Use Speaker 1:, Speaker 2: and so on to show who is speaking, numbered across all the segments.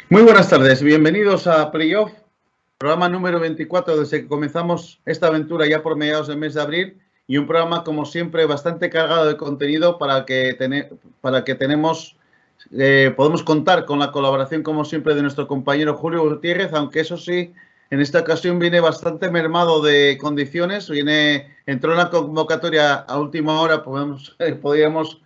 Speaker 1: Muy buenas tardes, bienvenidos a Playoff, programa número 24 desde que comenzamos esta aventura ya por mediados del mes de abril y un programa como siempre bastante cargado de contenido podemos contar con la colaboración como siempre de nuestro compañero Julio Gutiérrez, aunque eso sí, en esta ocasión viene bastante mermado de condiciones, entró en la convocatoria a última hora, podríamos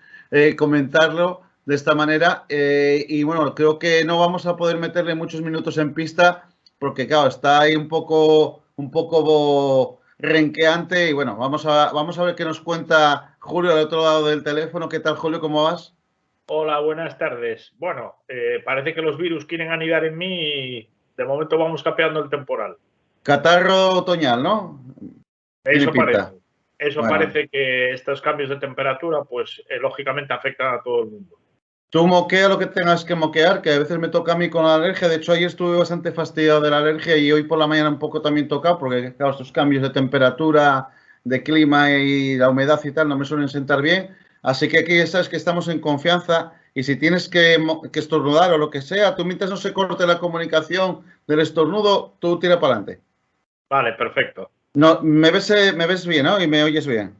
Speaker 1: comentarlo de esta manera. Y bueno, creo que no vamos a poder meterle muchos minutos en pista porque, claro, está ahí un poco renqueante. Y bueno, vamos a ver qué nos cuenta Julio al otro lado del teléfono. ¿Qué tal, Julio? ¿Cómo vas?
Speaker 2: Hola, buenas tardes. Bueno, parece que los virus quieren anidar en mí y de momento vamos capeando el temporal.
Speaker 1: Catarro otoñal, ¿no? Tiene
Speaker 2: Eso
Speaker 1: pinta.
Speaker 2: parece. Eso
Speaker 1: Bueno,
Speaker 2: parece que estos cambios de temperatura, pues lógicamente afectan a todo el mundo.
Speaker 1: tú moquea lo que tengas que moquear, que a veces me toca a mí con la alergia. De hecho, ayer estuve bastante fastidiado de la alergia y hoy por la mañana un poco también tocado, porque claro, estos cambios de temperatura, de clima y la humedad y tal no me suelen sentar bien. Así que aquí ya sabes que estamos en confianza y si tienes que estornudar o lo que sea, tú mientras no se corte la comunicación del estornudo, tú tira para adelante.
Speaker 2: Vale, perfecto.
Speaker 1: No, me ves bien, ¿no? Y me oyes bien.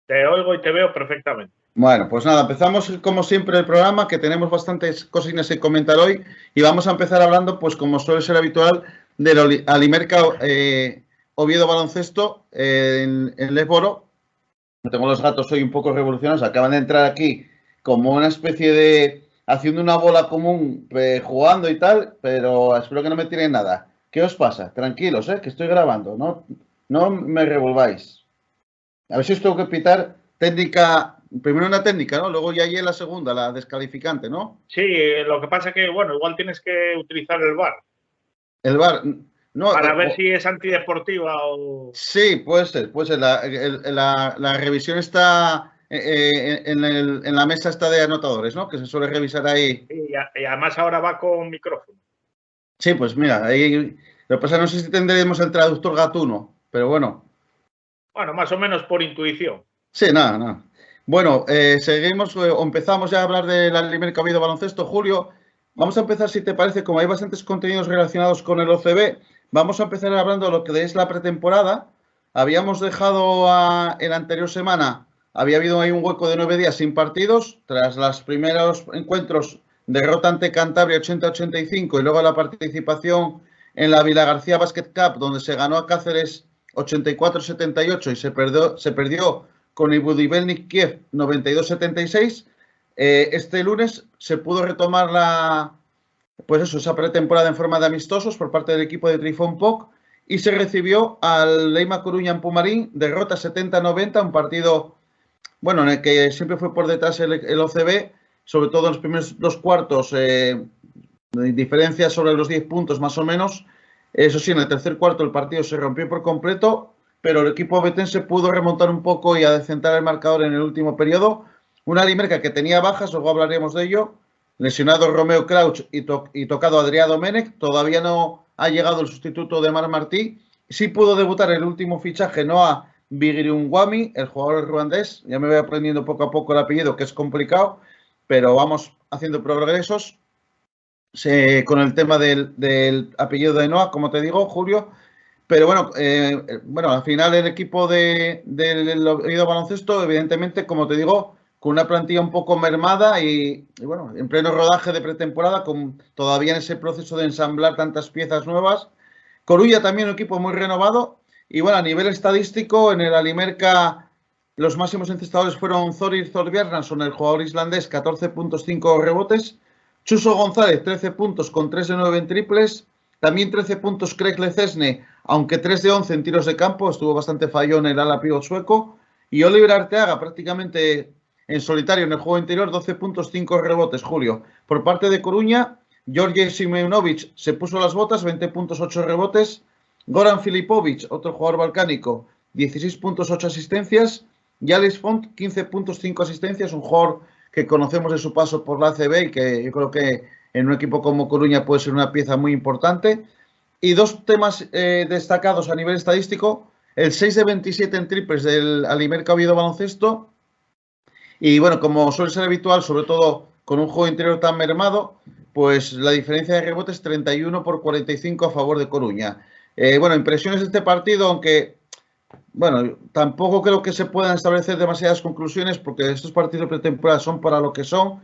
Speaker 2: Te oigo y te veo perfectamente.
Speaker 1: Bueno, pues nada, empezamos como siempre el programa, que tenemos bastantes cositas que comentar hoy y vamos a empezar hablando, pues como suele ser habitual, del Alimerca Oviedo Baloncesto en Lesboro. Tengo los gatos hoy un poco revolucionados, acaban de entrar aquí como una especie de haciendo una bola común, jugando y tal, pero espero que no me tiren nada. ¿Qué os pasa? Tranquilos, que estoy grabando, no me revolváis. A ver si os tengo que pitar técnica, primero una técnica, ¿no? Luego ya hay la segunda, la descalificante, ¿no?
Speaker 2: Sí, lo que pasa que, bueno, igual tienes que utilizar el VAR
Speaker 1: El VAR, no,
Speaker 2: para ver si es antideportiva o...
Speaker 1: sí, puede ser, puede ser. La revisión está en la mesa esta de anotadores, ¿no? Que se suele revisar ahí.
Speaker 2: Y además ahora va con micrófono.
Speaker 1: Sí, pues mira, ahí lo que pasa, no sé si tendremos el traductor gatuno, pero bueno.
Speaker 2: Bueno, más o menos por intuición.
Speaker 1: Sí, nada, nada. Bueno, seguimos o empezamos ya a hablar del Alimer Cabido Baloncesto, Julio. Vamos a empezar, si te parece, como hay bastantes contenidos relacionados con el OCB, vamos a empezar hablando de lo que es la pretemporada. Habíamos dejado en la anterior semana, había habido ahí un hueco de 9 días sin partidos, tras los primeros encuentros, derrota ante Cantabria 80-85 y luego la participación en la Vila García Basket Cup, donde se ganó a Cáceres 84-78 y se perdió con el Budibelnik Kiev 92-76. Este lunes se pudo retomar esa pretemporada en forma de amistosos por parte del equipo de Trifón POC y se recibió al Leima Coruña en Pumarín, derrota 70-90, un partido en el que siempre fue por detrás el OCB, sobre todo en los primeros dos cuartos, diferencia sobre los 10 puntos más o menos. Eso sí, en el tercer cuarto el partido se rompió por completo, pero el equipo betense pudo remontar un poco y adecentar el marcador en el último periodo. Una Limerca que tenía bajas, luego hablaremos de ello. Lesionado Romeo Crouch y tocado Adrià Domènech. Todavía no ha llegado el sustituto de Mar Martí. Sí pudo debutar el último fichaje, Noah Bigriungwami, el jugador ruandés. Ya me voy aprendiendo poco a poco el apellido, que es complicado, pero vamos haciendo progresos. Con el tema del apellido de Noah, como te digo, Julio. Pero bueno, al final el equipo del Oviedo Baloncesto, evidentemente, como te digo, con una plantilla un poco mermada y bueno, en pleno rodaje de pretemporada, todavía en ese proceso de ensamblar tantas piezas nuevas. Coruña también un equipo muy renovado. Y bueno, a nivel estadístico, en el Alimerca los máximos encestadores fueron Thorir Thorbjarnason, el jugador islandés, 14.5 rebotes. Chuso González, 13 puntos con 3 de 9 en triples. También 13 puntos Craig Lecesne, aunque 3 de 11 en tiros de campo. Estuvo bastante fallón el ala pívot sueco. Y Oliver Arteaga, prácticamente en solitario en el juego interior, 12 puntos, 5 rebotes, Julio. Por parte de Coruña, Georgi Simeunovic se puso las botas, 20 puntos, 8 rebotes. Goran Filipovic, otro jugador balcánico, 16 puntos, 8 asistencias. Y Alex Font, 15 puntos, 5 asistencias, un jugador que conocemos de su paso por la ACB y que yo creo que en un equipo como Coruña puede ser una pieza muy importante. Y dos temas destacados a nivel estadístico, el 6 de 27 en triples del Alimerca Oviedo Baloncesto. Y bueno, como suele ser habitual, sobre todo con un juego interior tan mermado, pues la diferencia de rebotes 31-45 a favor de Coruña. Bueno, impresiones de este partido, aunque, bueno, tampoco creo que se puedan establecer demasiadas conclusiones porque estos partidos de pretemporada son para lo que son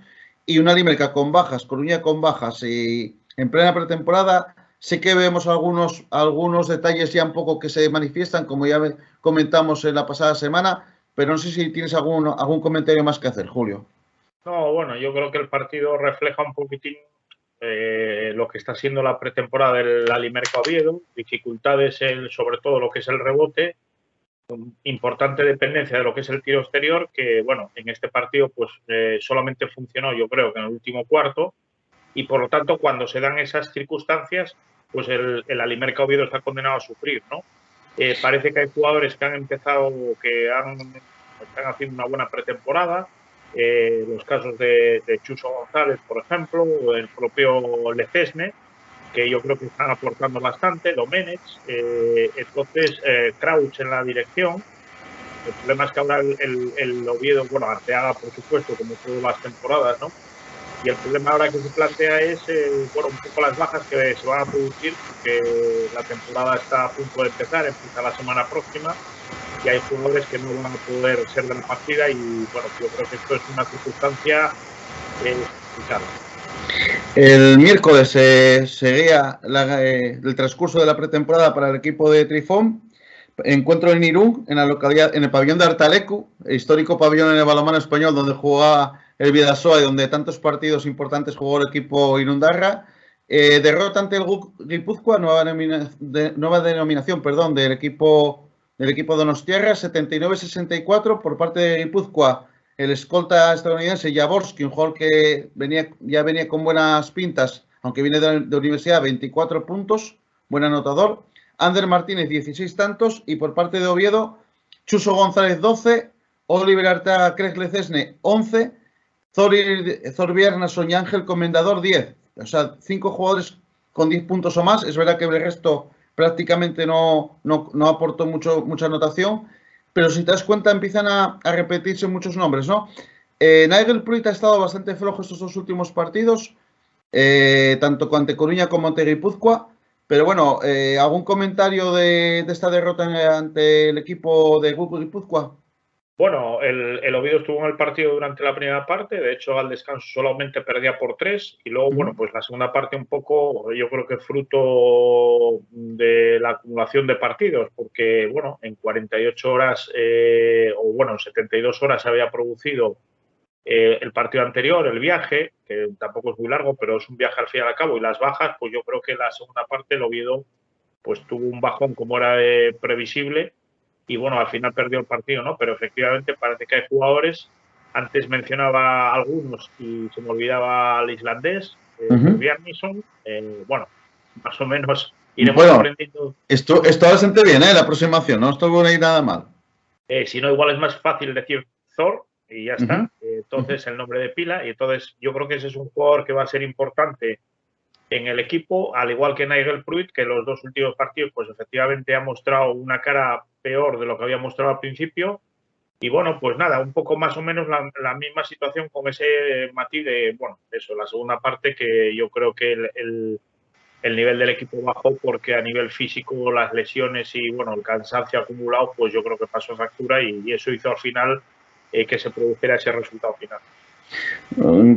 Speaker 1: y una Limerca con bajas, Coruña con bajas y en plena pretemporada sí que vemos algunos detalles ya un poco que se manifiestan, como ya comentamos en la pasada semana, pero no sé si tienes algún comentario más que hacer, Julio.
Speaker 2: No, bueno, yo creo que el partido refleja un poquitín lo que está siendo la pretemporada del Alimerca Oviedo, dificultades sobre todo lo que es el rebote, importante dependencia de lo que es el tiro exterior, que bueno, en este partido pues solamente funcionó yo creo que en el último cuarto y por lo tanto cuando se dan esas circunstancias pues el Alimerca Oviedo está condenado a sufrir, ¿no? Parece que hay jugadores que han empezado, están haciendo una buena pretemporada, los casos de Chuso González, por ejemplo, o el propio Lecesne, que yo creo que están aportando bastante, Domenech, entonces Crouch en la dirección. El problema es que ahora el Oviedo, bueno, Arteaga, por supuesto, como todas las temporadas, ¿no? Y el problema ahora que se plantea es, bueno, un poco las bajas que se van a producir, porque la temporada está a punto de empezar, empieza la semana próxima, y hay jugadores que no van a poder ser de la partida, y bueno, yo creo que esto es una circunstancia complicada.
Speaker 1: El miércoles seguía el transcurso de la pretemporada para el equipo de Trifón. Encuentro en Irún, en la localidad, en el pabellón de Artalecu, histórico pabellón en el balonmano español donde jugaba el Bidasoa y donde tantos partidos importantes jugó el equipo Irundarra. Derrota ante el Guipúzcoa, nueva denominación, perdón, del equipo Donostiarra, 79-64 por parte de Guipúzcoa. El escolta estadounidense Jaworski, un jugador que ya venía con buenas pintas, aunque viene de universidad, 24 puntos, buen anotador. Ander Martínez, 16 tantos. Y por parte de Oviedo, Chuso González, 12. Oliver Arteaga, Craig Lecesne, 11. Zorbiernas y Ángel Comendador, 10. O sea, 5 jugadores con 10 puntos o más. Es verdad que el resto prácticamente no aportó mucha anotación. Pero si te das cuenta, empiezan a repetirse muchos nombres, ¿no? Nigel Pruitt ha estado bastante flojo estos 2 últimos partidos, tanto ante Coruña como ante Guipúzcoa. Pero bueno, ¿algún comentario de esta derrota ante el equipo de Guipúzcoa?
Speaker 2: Bueno, el Oviedo estuvo en el partido durante la primera parte, de hecho al descanso solamente perdía por 3 y luego, bueno, pues la segunda parte un poco, yo creo que fruto de la acumulación de partidos, porque, bueno, en 48 horas, o bueno, en 72 horas se había producido el partido anterior, el viaje, que tampoco es muy largo, pero es un viaje al fin y al cabo, y las bajas, pues yo creo que la segunda parte el Oviedo pues tuvo un bajón como era previsible, y bueno, al final perdió el partido, ¿no? Pero efectivamente parece que hay jugadores, antes mencionaba algunos y se me olvidaba el islandés, Bjarnason, bueno, más o menos iremos aprendiendo.
Speaker 1: Esto está bastante bien, la aproximación, no estuvo ahí nada mal.
Speaker 2: Si no, igual es más fácil decir Thor y ya está. Entonces, el nombre de pila, y entonces yo creo que ese es un jugador que va a ser importante en el equipo, al igual que Nigel Pruitt, que los 2 últimos partidos, pues efectivamente ha mostrado una cara peor de lo que había mostrado al principio. Y bueno, pues nada, un poco más o menos la misma situación con ese matiz de, bueno, eso, la segunda parte, que yo creo que el nivel del equipo bajó porque a nivel físico las lesiones y, bueno, el cansancio acumulado, pues yo creo que pasó factura y eso hizo al final que se produjera ese resultado final.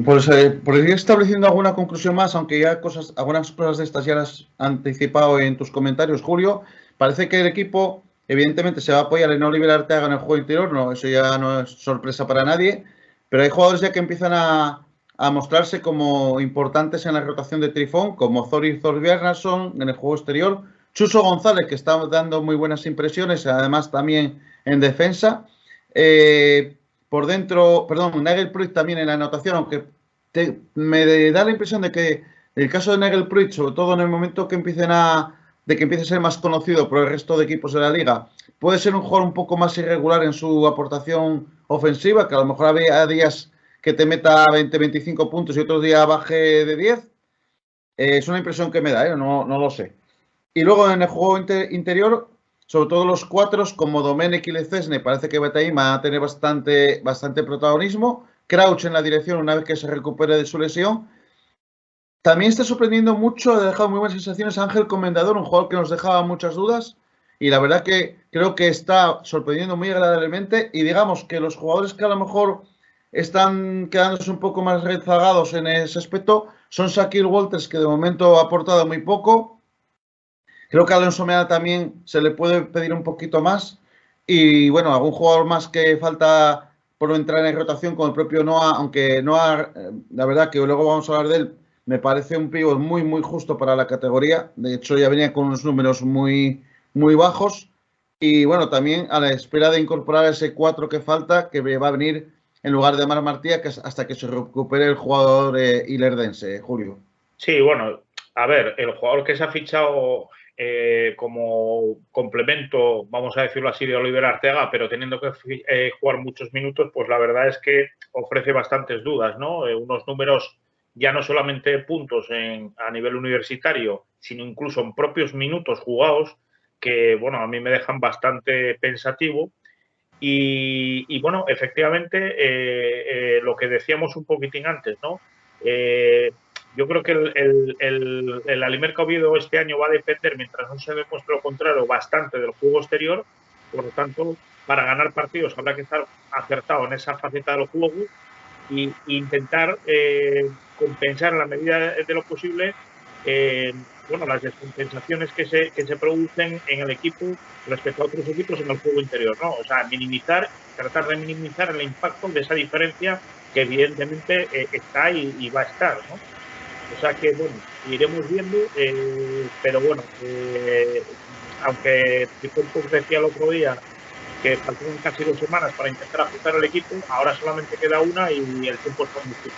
Speaker 1: Pues por ir estableciendo alguna conclusión más, aunque ya algunas cosas de estas ya las has anticipado en tus comentarios, Julio, parece que el equipo evidentemente se va a apoyar en Oliver Arteaga en el juego interior, no, eso ya no es sorpresa para nadie, pero hay jugadores ya que empiezan a mostrarse como importantes en la rotación de Trifón, como Zorbjarnason en el juego exterior, Chuso González, que está dando muy buenas impresiones, además también en defensa. Por dentro, perdón, Nigel Pruitt también en la anotación, aunque me da la impresión de que el caso de Nigel Pruitt, sobre todo en el momento que empiece a ser más conocido por el resto de equipos de la liga, puede ser un jugador un poco más irregular en su aportación ofensiva, que a lo mejor había días que te meta 20-25 puntos y otros días baje de 10. Es una impresión que me da, no lo sé. Y luego en el juego interior, sobre todo los 4, como Domenech y Lecesne, parece que Betaim va a tener bastante protagonismo. Crouch en la dirección una vez que se recupere de su lesión. También está sorprendiendo mucho, ha dejado muy buenas sensaciones Ángel Comendador, un jugador que nos dejaba muchas dudas y la verdad que creo que está sorprendiendo muy agradablemente y digamos que los jugadores que a lo mejor están quedándose un poco más rezagados en ese aspecto son Shaquille Walters, que de momento ha aportado muy poco. Creo que a Alonso Mena también se le puede pedir un poquito más y bueno, algún jugador más que falta por entrar en rotación con el propio Noah, aunque Noah, la verdad que luego vamos a hablar de él, me parece un pívot muy, muy justo para la categoría. De hecho, ya venía con unos números muy, muy bajos. Y bueno, también a la espera de incorporar ese 4 que falta, que va a venir en lugar de Mar Martía, que hasta que se recupere el jugador ilerdense, Julio.
Speaker 2: Sí, bueno, a ver, el jugador que se ha fichado como complemento, vamos a decirlo así, de Oliver Arteaga, pero teniendo que jugar muchos minutos, pues la verdad es que ofrece bastantes dudas, ¿no? Unos números ya no solamente puntos a nivel universitario, sino incluso en propios minutos jugados, que, bueno, a mí me dejan bastante pensativo. Y bueno, efectivamente, lo que decíamos un poquitín antes, ¿no? Yo creo que el Alimerca Oviedo este año va a depender, mientras no se demuestre lo contrario, bastante del juego exterior. Por lo tanto, para ganar partidos habrá que estar acertado en esa faceta del juego e intentar compensar en la medida de lo posible bueno, las descompensaciones que se producen en el equipo respecto a otros equipos en el juego interior, ¿no? O sea, tratar de minimizar el impacto de esa diferencia que evidentemente está y va a estar, ¿no? O sea que, bueno, iremos viendo, pero bueno, aunque Trifón decía el otro día que faltaban casi 2 semanas para intentar ajustar el equipo, ahora solamente queda una y el tiempo está muy justo.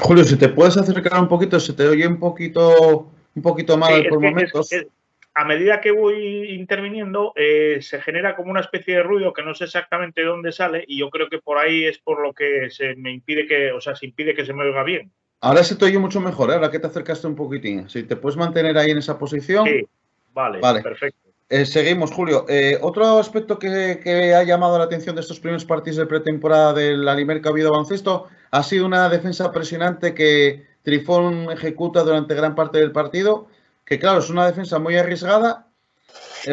Speaker 1: Julio, si te puedes acercar un poquito, se te oye un poquito mal
Speaker 2: sí,
Speaker 1: por momentos.
Speaker 2: A medida que voy interviniendo, se genera como una especie de ruido que no sé exactamente de dónde sale y yo creo que por ahí es por lo que se impide que se me oiga bien.
Speaker 1: Ahora se te oye mucho mejor, ahora que te acercaste un poquitín. Si te puedes mantener ahí en esa posición.
Speaker 2: Sí, vale. Perfecto.
Speaker 1: Seguimos, Julio. Otro aspecto que ha llamado la atención de estos primeros partidos de pretemporada del Alimerca Oviedo Baloncesto ha sido una defensa presionante que Trifón ejecuta durante gran parte del partido, que claro, es una defensa muy arriesgada.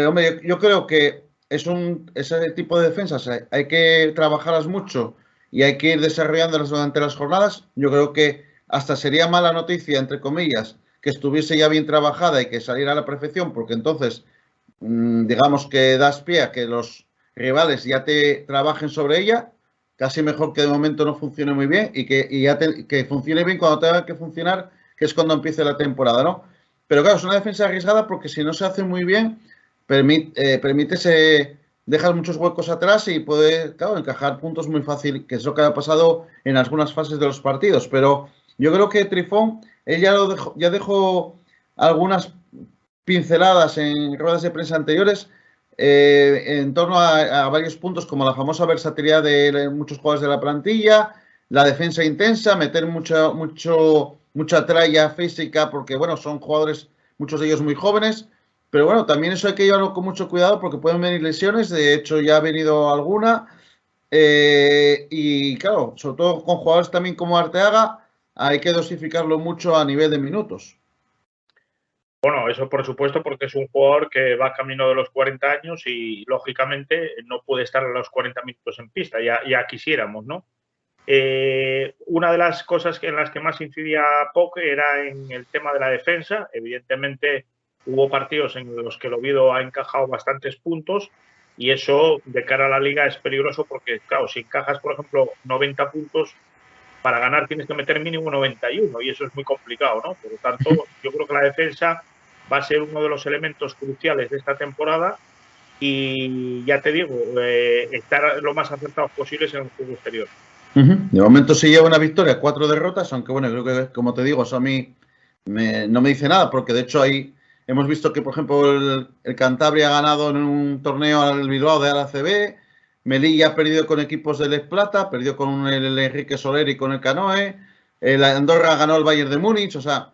Speaker 1: Hombre, yo creo que ese tipo de defensas hay que trabajarlas mucho y hay que ir desarrollándolas durante las jornadas. Yo creo que hasta sería mala noticia, entre comillas, que estuviese ya bien trabajada y que saliera a la perfección, porque entonces digamos que das pie a que los rivales ya te trabajen sobre ella, casi mejor que de momento no funcione muy bien y que funcione bien cuando tenga que funcionar, que es cuando empiece la temporada, ¿no? Pero claro, es una defensa arriesgada porque si no se hace muy bien, dejas muchos huecos atrás y puede, claro, encajar puntos muy fácil, que es lo que ha pasado en algunas fases de los partidos. Pero yo creo que Trifón, él ya dejó algunas pinceladas en ruedas de prensa anteriores en torno a varios puntos como la famosa versatilidad de muchos jugadores de la plantilla, la defensa intensa, meter mucha tralla física porque, bueno, son jugadores, muchos de ellos muy jóvenes, pero bueno, también eso hay que llevarlo con mucho cuidado porque pueden venir lesiones, de hecho ya ha venido alguna y claro, sobre todo con jugadores también como Arteaga, hay que dosificarlo mucho a nivel de minutos.
Speaker 2: Bueno, eso por supuesto porque es un jugador que va camino de los 40 años y lógicamente no puede estar a los 40 minutos en pista, ya quisiéramos, ¿no? Una de las cosas en las que más incidía Poc era en el tema de la defensa. Evidentemente hubo partidos en los que el Oviedo ha encajado bastantes puntos y eso de cara a la liga es peligroso porque, claro, si encajas, por ejemplo, 90 puntos, para ganar tienes que meter mínimo 91 y eso es muy complicado, ¿no? Por lo tanto, yo creo que la defensa va a ser uno de los elementos cruciales de esta temporada y ya te digo, estar lo más acertados posibles en el juego exterior.
Speaker 1: De momento se lleva una victoria, 4 derrotas, aunque bueno, creo que, como te digo, eso a mí no me dice nada, porque de hecho ahí hemos visto que, por ejemplo, el Cantabria ha ganado en un torneo al Bilbao de la ACB, Melilla ha perdido con equipos del Les Plata, perdió con el Enrique Soler y con el Canoe, la Andorra ganó el Bayern de Múnich, o sea,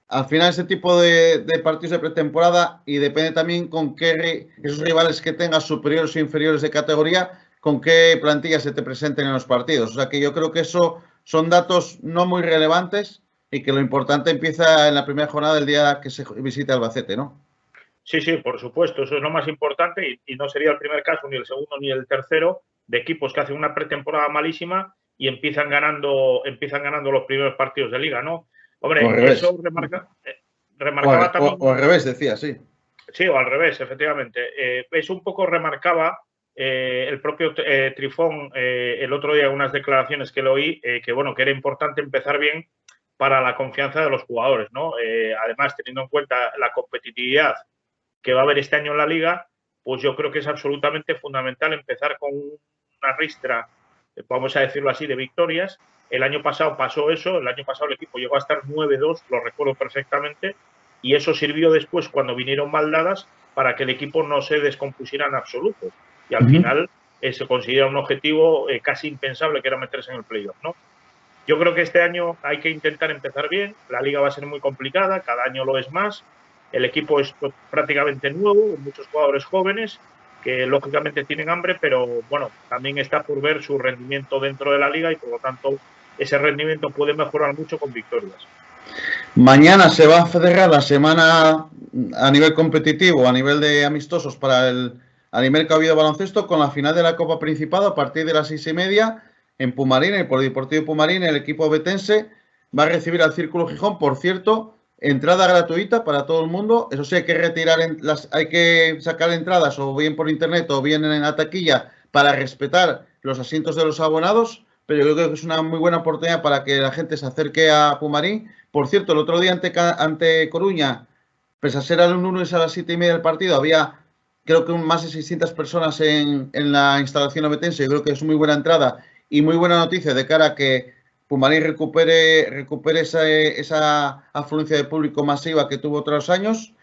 Speaker 1: al final ese tipo de partidos de pretemporada y depende también con esos rivales que tengas superiores o inferiores de categoría, con qué plantilla se te presenten en los partidos. O sea que yo creo que eso son datos no muy relevantes y que lo importante empieza en la primera jornada del día que se visite Albacete, ¿no?
Speaker 2: Sí, sí, por supuesto, eso es lo más importante y no sería el primer caso, ni el segundo ni el tercero, de equipos que hacen una pretemporada malísima y empiezan ganando los primeros partidos de liga, ¿no? Hombre, eso remarcaba también.
Speaker 1: O al revés, decía, sí.
Speaker 2: Sí, o al revés, efectivamente. Eso un poco remarcaba el propio Trifón el otro día en unas declaraciones que le oí, que bueno, que era importante empezar bien para la confianza de los jugadores, ¿no? Además, teniendo en cuenta la competitividad que va a haber este año en la liga, pues yo creo que es absolutamente fundamental empezar con una ristra, vamos a decirlo así, de victorias. El año pasado pasó eso, el año pasado el equipo llegó a estar 9-2, lo recuerdo perfectamente, y eso sirvió después cuando vinieron mal dadas para que el equipo no se descompusiera en absoluto. Y al final se considera un objetivo casi impensable, que era meterse en el playoff, ¿no? Yo creo que este año hay que intentar empezar bien, la liga va a ser muy complicada, cada año lo es más. El equipo es prácticamente nuevo, muchos jugadores jóvenes que lógicamente tienen hambre, pero bueno, también está por ver su rendimiento dentro de la liga y por lo tanto ese rendimiento puede mejorar mucho con victorias.
Speaker 1: Mañana se va a cerrar la semana a nivel competitivo, a nivel de amistosos para el Alimerca Oviedo Baloncesto con la final de la Copa Principado a partir de las 6:30 en Pumarín, el Polideportivo Pumarín, el equipo betense va a recibir al Círculo Gijón, por cierto. Entrada gratuita para todo el mundo. Eso sí, hay que retirar hay que sacar entradas o bien por internet o bien en la taquilla para respetar los asientos de los abonados. Pero yo creo que es una muy buena oportunidad para que la gente se acerque a Pumarín. Por cierto, el otro día ante Coruña, pese a ser al 1-1 y a las 7:30 del partido, había creo que más de 600 personas en la instalación obetense. Yo creo que es muy buena entrada y muy buena noticia de cara a que Pumarín recupere esa afluencia de público masiva que tuvo otros años.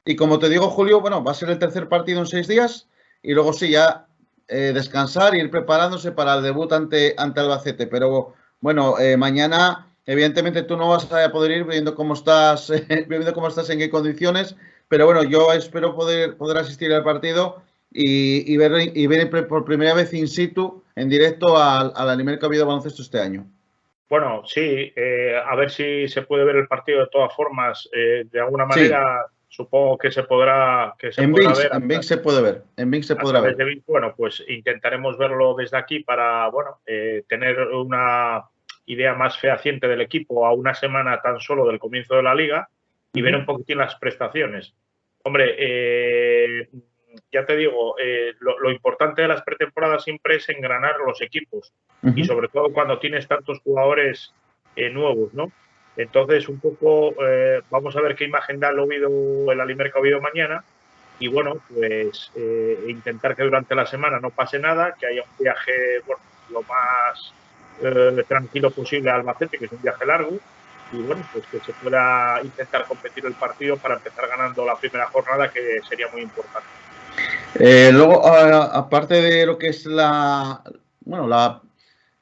Speaker 1: Y como te digo, Julio, bueno, va a ser el tercer partido en 6 días y luego sí, ya descansar e ir preparándose para el debut ante Albacete. Pero bueno, mañana, evidentemente tú no vas a poder ir viendo cómo estás, en qué condiciones, pero bueno, yo espero poder asistir al partido y ver por primera vez in situ, en directo, al Alimerca Oviedo Baloncesto este año.
Speaker 2: Bueno, sí, a ver si se puede ver el partido de todas formas. De alguna manera, sí. Supongo que se podrá ver.
Speaker 1: En VIX se puede ver. En VIX se podrá ver.
Speaker 2: Bueno, pues intentaremos verlo desde aquí para, bueno, tener una idea más fehaciente del equipo a una semana tan solo del comienzo de la liga y ver un poquitín las prestaciones. Hombre, ya te digo, lo importante de las pretemporadas siempre es engranar los equipos y sobre todo cuando tienes tantos jugadores nuevos, ¿no? Entonces, un poco, vamos a ver qué imagen da el Alimerca Oviedo mañana y, bueno, pues intentar que durante la semana no pase nada, que haya un viaje, bueno, lo más tranquilo posible a Albacete, que es un viaje largo, y, bueno, pues que se pueda intentar competir el partido para empezar ganando la primera jornada, que sería muy importante.
Speaker 1: Luego, aparte de lo que es la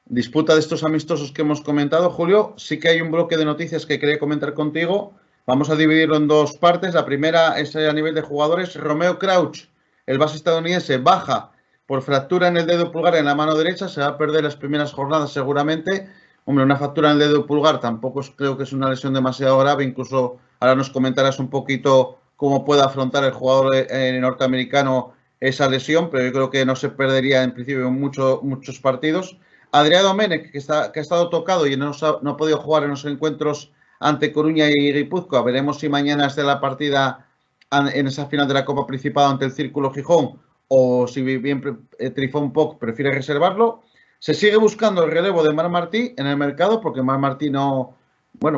Speaker 1: disputa de estos amistosos que hemos comentado, Julio, sí que hay un bloque de noticias que quería comentar contigo. Vamos a dividirlo en dos partes. La primera es a nivel de jugadores. Romeo Crouch, el base estadounidense, baja por fractura en el dedo pulgar en la mano derecha. Se va a perder las primeras jornadas seguramente. Hombre, una fractura en el dedo pulgar tampoco creo que es una lesión demasiado grave. Incluso ahora nos comentarás un poquito cómo puede afrontar el jugador norteamericano esa lesión, pero yo creo que no se perdería en principio muchos partidos. Adrià Domènech, que ha estado tocado y no ha podido jugar en los encuentros ante Coruña y Guipúzcoa. Veremos si mañana es de la partida en esa final de la Copa Principado ante el Círculo Gijón o si bien Trifón Poc prefiere reservarlo. Se sigue buscando el relevo de Marc Martí en el mercado porque Marc Martí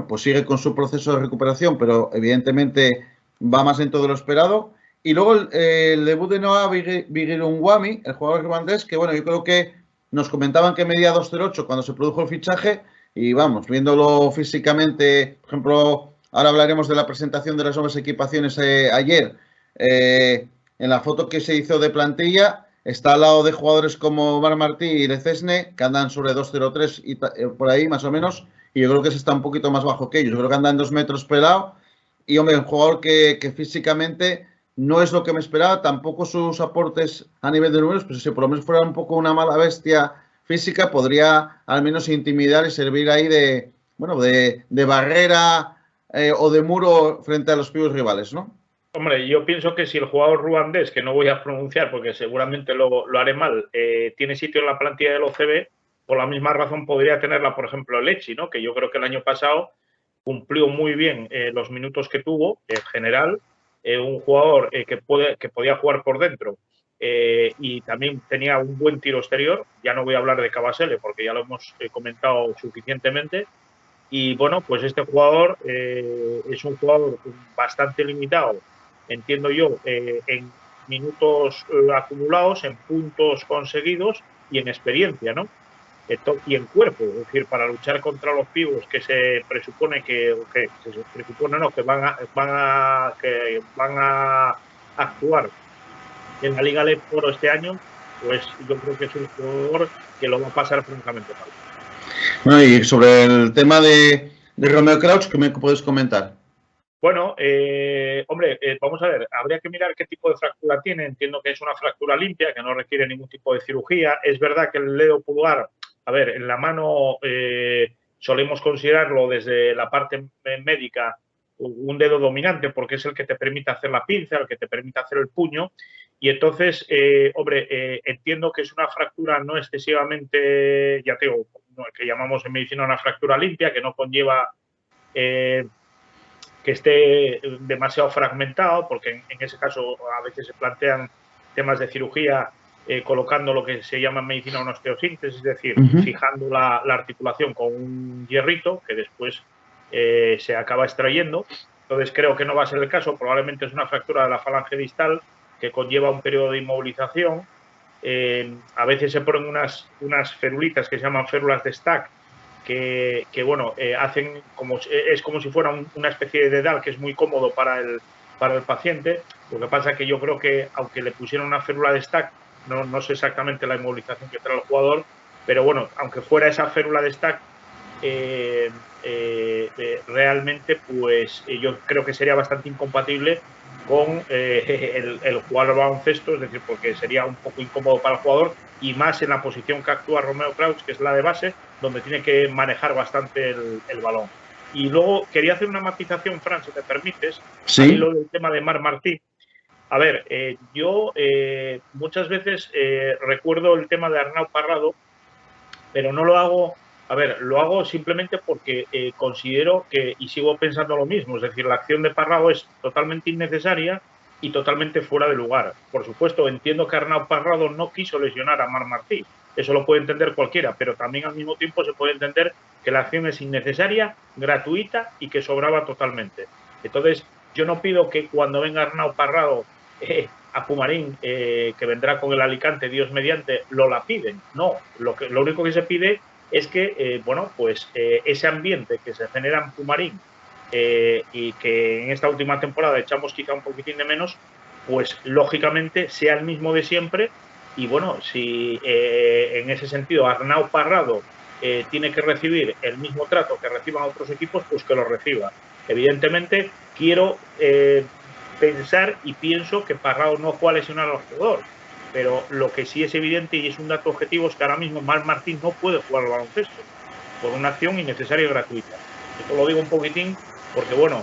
Speaker 1: pues sigue con su proceso de recuperación, pero evidentemente va más lento de lo esperado. Y luego el debut de Noah Bigirunwami, el jugador irlandés, que bueno, yo creo que nos comentaban que medía 2,08 cuando se produjo el fichaje y vamos, viéndolo físicamente, por ejemplo, ahora hablaremos de la presentación de las nuevas equipaciones ayer, en la foto que se hizo de plantilla, está al lado de jugadores como Marc Martí y Lecesne, que andan sobre 2,03 y por ahí más o menos, y yo creo que ese está un poquito más bajo que ellos, yo creo que andan 2 metros pelado, y hombre, un jugador que físicamente no es lo que me esperaba, tampoco sus aportes a nivel de números, pero si por lo menos fuera un poco una mala bestia física, podría al menos intimidar y servir ahí de, bueno, de barrera o de muro frente a los pibos rivales, ¿no?
Speaker 2: Hombre, yo pienso que si el jugador ruandés, que no voy a pronunciar porque seguramente lo haré mal, tiene sitio en la plantilla del OCB, por la misma razón podría tenerla, por ejemplo, Lechi, ¿no? Que yo creo que el año pasado cumplió muy bien los minutos que tuvo en general, un jugador que podía jugar por dentro y también tenía un buen tiro exterior. Ya no voy a hablar de Cabasele porque ya lo hemos comentado suficientemente. Y bueno, pues este jugador es un jugador bastante limitado, entiendo yo, en minutos acumulados, en puntos conseguidos y en experiencia, ¿no? Y en cuerpo, es decir, para luchar contra los pibos que se presupone que se presupone no, que van a actuar en la Liga de Foro este año, pues yo creo que es un jugador que lo va a pasar francamente mal.
Speaker 1: Bueno, y sobre el tema de Romeo Crouch, ¿qué me puedes comentar?
Speaker 2: Bueno, hombre, vamos a ver, habría que mirar qué tipo de fractura tiene. Entiendo que es una fractura limpia, que no requiere ningún tipo de cirugía. Es verdad que el dedo pulgar, a ver, en la mano solemos considerarlo desde la parte médica un dedo dominante porque es el que te permite hacer la pinza, el que te permite hacer el puño. Y entonces, hombre, entiendo que es una fractura no excesivamente, ya te digo, que llamamos en medicina una fractura limpia, que no conlleva que esté demasiado fragmentado, porque en ese caso a veces se plantean temas de cirugía colocando lo que se llama en medicina una osteosíntesis, es decir, fijando la articulación con un hierrito que después se acaba extrayendo. Entonces creo que no va a ser el caso, probablemente es una fractura de la falange distal que conlleva un periodo de inmovilización. A veces se ponen unas ferulitas que se llaman férulas de Stack, que bueno, hacen como, es como si fuera una especie de dedal que es muy cómodo para el paciente. Lo que pasa es que yo creo que, aunque le pusieran una férula de Stack, no sé exactamente la inmovilización que trae el jugador, pero bueno, aunque fuera esa férula de Stack, realmente pues yo creo que sería bastante incompatible con el jugar al baloncesto, es decir, porque sería un poco incómodo para el jugador y más en la posición que actúa Romeo Crouch, que es la de base, donde tiene que manejar bastante el balón. Y luego quería hacer una matización, Fran, si te permites,
Speaker 1: ¿Sí?
Speaker 2: a lo del tema de Marc Martí. A ver, yo muchas veces recuerdo el tema de Arnau Parrado, pero no lo hago, a ver, lo hago simplemente porque considero que, y sigo pensando lo mismo, es decir, la acción de Parrado es totalmente innecesaria y totalmente fuera de lugar. Por supuesto, entiendo que Arnau Parrado no quiso lesionar a Marc Martí, eso lo puede entender cualquiera, pero también al mismo tiempo se puede entender que la acción es innecesaria, gratuita y que sobraba totalmente. Entonces, yo no pido que cuando venga Arnau Parrado a Pumarín, que vendrá con el Alicante, Dios mediante, lo lapiden. No, lo único que se pide es que, bueno, pues ese ambiente que se genera en Pumarín y que en esta última temporada echamos quizá un poquitín de menos, pues lógicamente sea el mismo de siempre. Y bueno, si en ese sentido Arnau Parrado tiene que recibir el mismo trato que reciban otros equipos, pues que lo reciba. Evidentemente, quiero pensar y pienso que Parrado no fue a lesionar al jugador, pero lo que sí es evidente y es un dato objetivo es que ahora mismo Marc Martín no puede jugar al baloncesto por una acción innecesaria y gratuita. Esto lo digo un poquitín porque, bueno,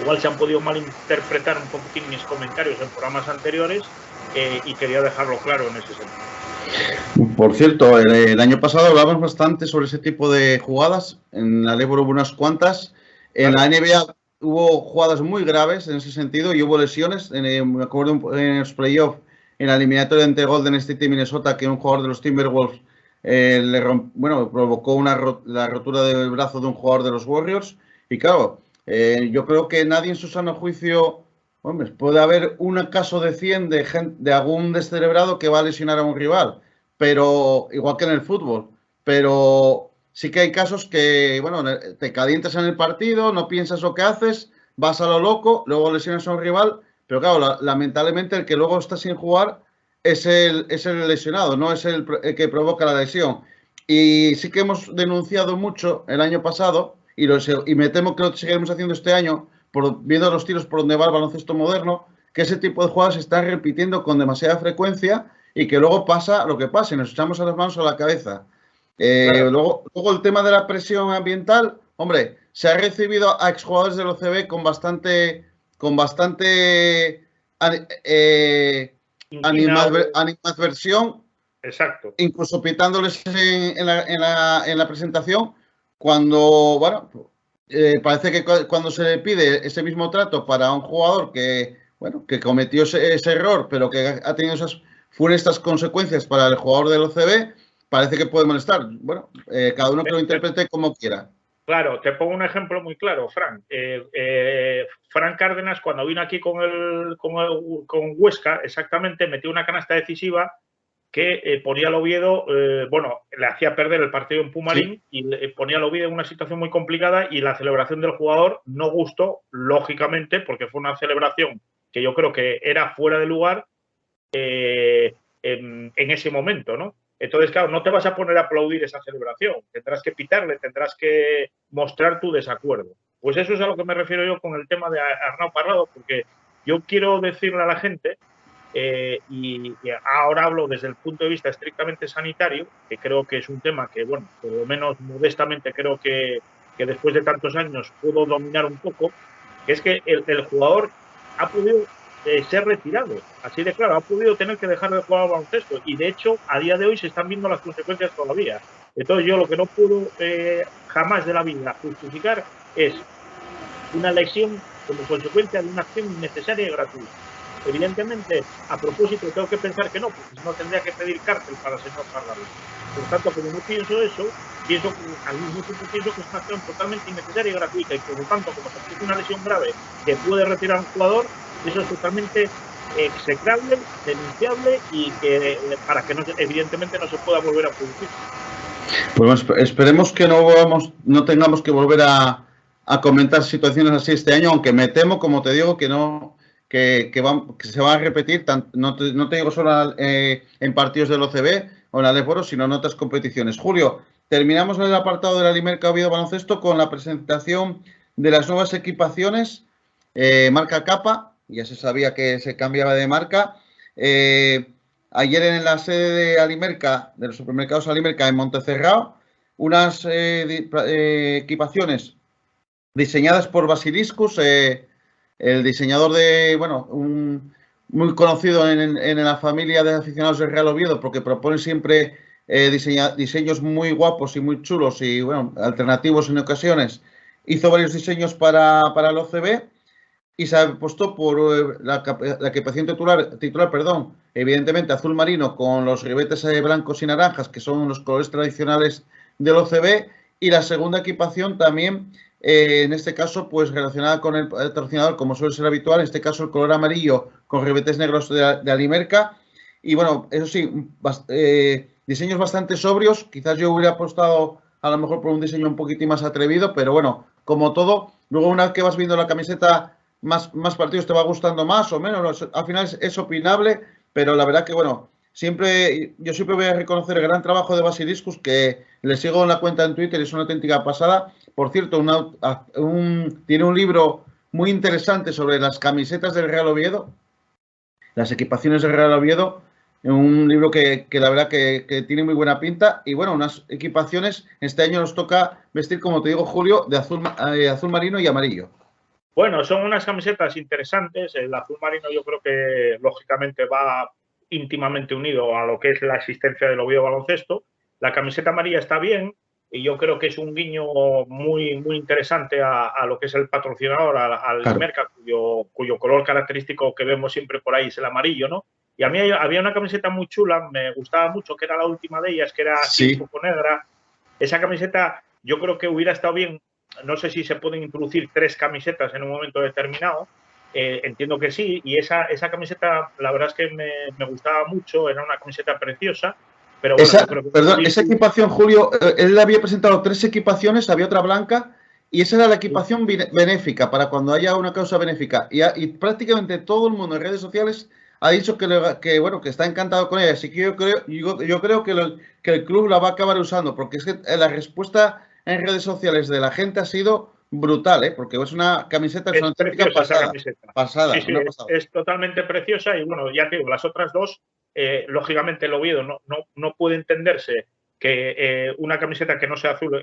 Speaker 2: igual se han podido malinterpretar un poquitín mis comentarios en programas anteriores y quería dejarlo claro en ese sentido.
Speaker 1: Por cierto, el año pasado hablamos bastante sobre ese tipo de jugadas. En la LeBron hubo unas cuantas. En la NBA hubo jugadas muy graves en ese sentido y hubo lesiones. Me acuerdo en los playoffs, en la eliminatoria entre Golden State y Minnesota, que un jugador de los Timberwolves provocó la rotura del brazo de un jugador de los Warriors. Y claro, yo creo que nadie en su sano juicio, hombre, puede haber un caso de 100 de algún descerebrado que va a lesionar a un rival, pero igual que en el fútbol. Pero sí que hay casos que, bueno, te calientas en el partido, no piensas lo que haces, vas a lo loco, luego lesionas a un rival, pero claro, lamentablemente el que luego está sin jugar es el lesionado, no es el que provoca la lesión. Y sí que hemos denunciado mucho el año pasado, y me temo que lo seguiremos haciendo este año, viendo los tiros por donde va el baloncesto moderno, que ese tipo de jugadas se están repitiendo con demasiada frecuencia y que luego pasa lo que pasa y nos echamos las manos a la cabeza.
Speaker 2: Claro.
Speaker 1: Luego el tema de la presión ambiental, hombre, se ha recibido a exjugadores del OCB con bastante animadversión,
Speaker 2: Exacto.
Speaker 1: incluso pitándoles en la presentación, cuando, bueno, parece que cuando se le pide ese mismo trato para un jugador que, bueno, que cometió ese error, pero que ha tenido esas funestas consecuencias para el jugador del OCB, parece que puede molestar. Bueno, cada uno que lo interprete como quiera.
Speaker 2: Claro, te pongo un ejemplo muy claro, Fran. Fran Cárdenas, cuando vino aquí con Huesca, exactamente, metió una canasta decisiva que ponía al Oviedo, bueno, le hacía perder el partido en Pumarín, sí, y ponía al Oviedo en una situación muy complicada, y la celebración del jugador no gustó, lógicamente, porque fue una celebración que yo creo que era fuera de lugar en ese momento, ¿no? Entonces, claro, no te vas a poner a aplaudir esa celebración, tendrás que pitarle, tendrás que mostrar tu desacuerdo. Pues eso es a lo que me refiero yo con el tema de Arnau Parrado, porque yo quiero decirle a la gente, y ahora hablo desde el punto de vista estrictamente sanitario, que creo que es un tema que, bueno, por lo menos modestamente creo que después de tantos años puedo dominar un poco, que es que el jugador ha podido ser retirado, así de claro, ha podido tener que dejar de jugar al baloncesto, y de hecho a día de hoy se están viendo las consecuencias todavía. Entonces yo lo que no puedo jamás de la vida justificar es una lesión como consecuencia de una acción innecesaria y gratuita. Evidentemente, a propósito, tengo que pensar que no, porque si no tendría que pedir cárcel para el señor Parrado. Por tanto, como no pienso eso, pienso que al mismo tiempo pienso que es una acción totalmente innecesaria y gratuita, y por lo tanto, como se produce una lesión grave que puede retirar a un jugador, eso es totalmente execrable, denunciable, y que para que no, evidentemente no se pueda volver a producir.
Speaker 1: Pues esperemos que no tengamos que volver a comentar situaciones así este año, aunque me temo, como te digo, que no, que se va a repetir, no te digo solo en partidos del OCB o en la Leforo, sino en otras competiciones. Julio, terminamos el apartado de la Limerca Oviedo Baloncesto con la presentación de las nuevas equipaciones, marca Capa, ya se sabía que se cambiaba de marca. Ayer en la sede de Alimerca, de los supermercados Alimerca en Montecerrao, unas equipaciones diseñadas por Basiliscus, el diseñador de, bueno, muy conocido en la familia de aficionados del Real Oviedo, porque propone siempre diseños muy guapos y muy chulos y, bueno, alternativos en ocasiones. Hizo varios diseños para el OCB y se apostó por la equipación titular, perdón, evidentemente azul marino con los ribetes blancos y naranjas, que son los colores tradicionales del OCB, y la segunda equipación también, en este caso, pues relacionada con el patrocinador, como suele ser habitual, en este caso el color amarillo con ribetes negros de Alimerca. Y bueno, eso sí, diseños bastante sobrios. Quizás yo hubiera apostado a lo mejor por un diseño un poquitín más atrevido, pero bueno, como todo, luego una vez que vas viendo la camiseta, más partidos te va gustando más o menos. Al final es opinable, pero la verdad que, bueno, yo siempre voy a reconocer el gran trabajo de Basiliscus, que le sigo en la cuenta en Twitter, es una auténtica pasada. Por cierto, tiene un libro muy interesante sobre las camisetas del Real Oviedo, las equipaciones del Real Oviedo, un libro que la verdad que tiene muy buena pinta, y bueno, unas equipaciones, este año nos toca vestir, como te digo, Julio, de azul marino y amarillo.
Speaker 2: Bueno, son unas camisetas interesantes. El azul marino yo creo que lógicamente va íntimamente unido a lo que es la existencia del Oviedo Baloncesto. La camiseta amarilla está bien y yo creo que es un guiño muy, muy interesante a lo que es el patrocinador, al claro. Merca, cuyo color característico que vemos siempre por ahí es el amarillo, ¿no? Y a mí había una camiseta muy chula, me gustaba mucho, que era la última de ellas, que era así un poco negra. Esa camiseta yo creo que hubiera estado bien. No sé si se pueden introducir 3 camisetas en un momento determinado. Entiendo que sí. Y esa camiseta, la verdad es que me gustaba mucho. Era una camiseta preciosa. Pero bueno,
Speaker 1: esa equipación, Julio, él había presentado 3 equipaciones, había otra blanca, y esa era la equipación benéfica, para cuando haya una causa benéfica. Y prácticamente todo el mundo en redes sociales ha dicho que está encantado con ella. Así que yo creo que el club la va a acabar usando, porque es que la respuesta en redes sociales de la gente ha sido brutal, ¿eh? Porque es una camiseta, es una auténtica pasada. Pasada,
Speaker 2: sí,
Speaker 1: una pasada.
Speaker 2: Es totalmente preciosa y bueno, ya te digo, las otras dos, lógicamente el Oviedo no puede entenderse que una camiseta que no sea azul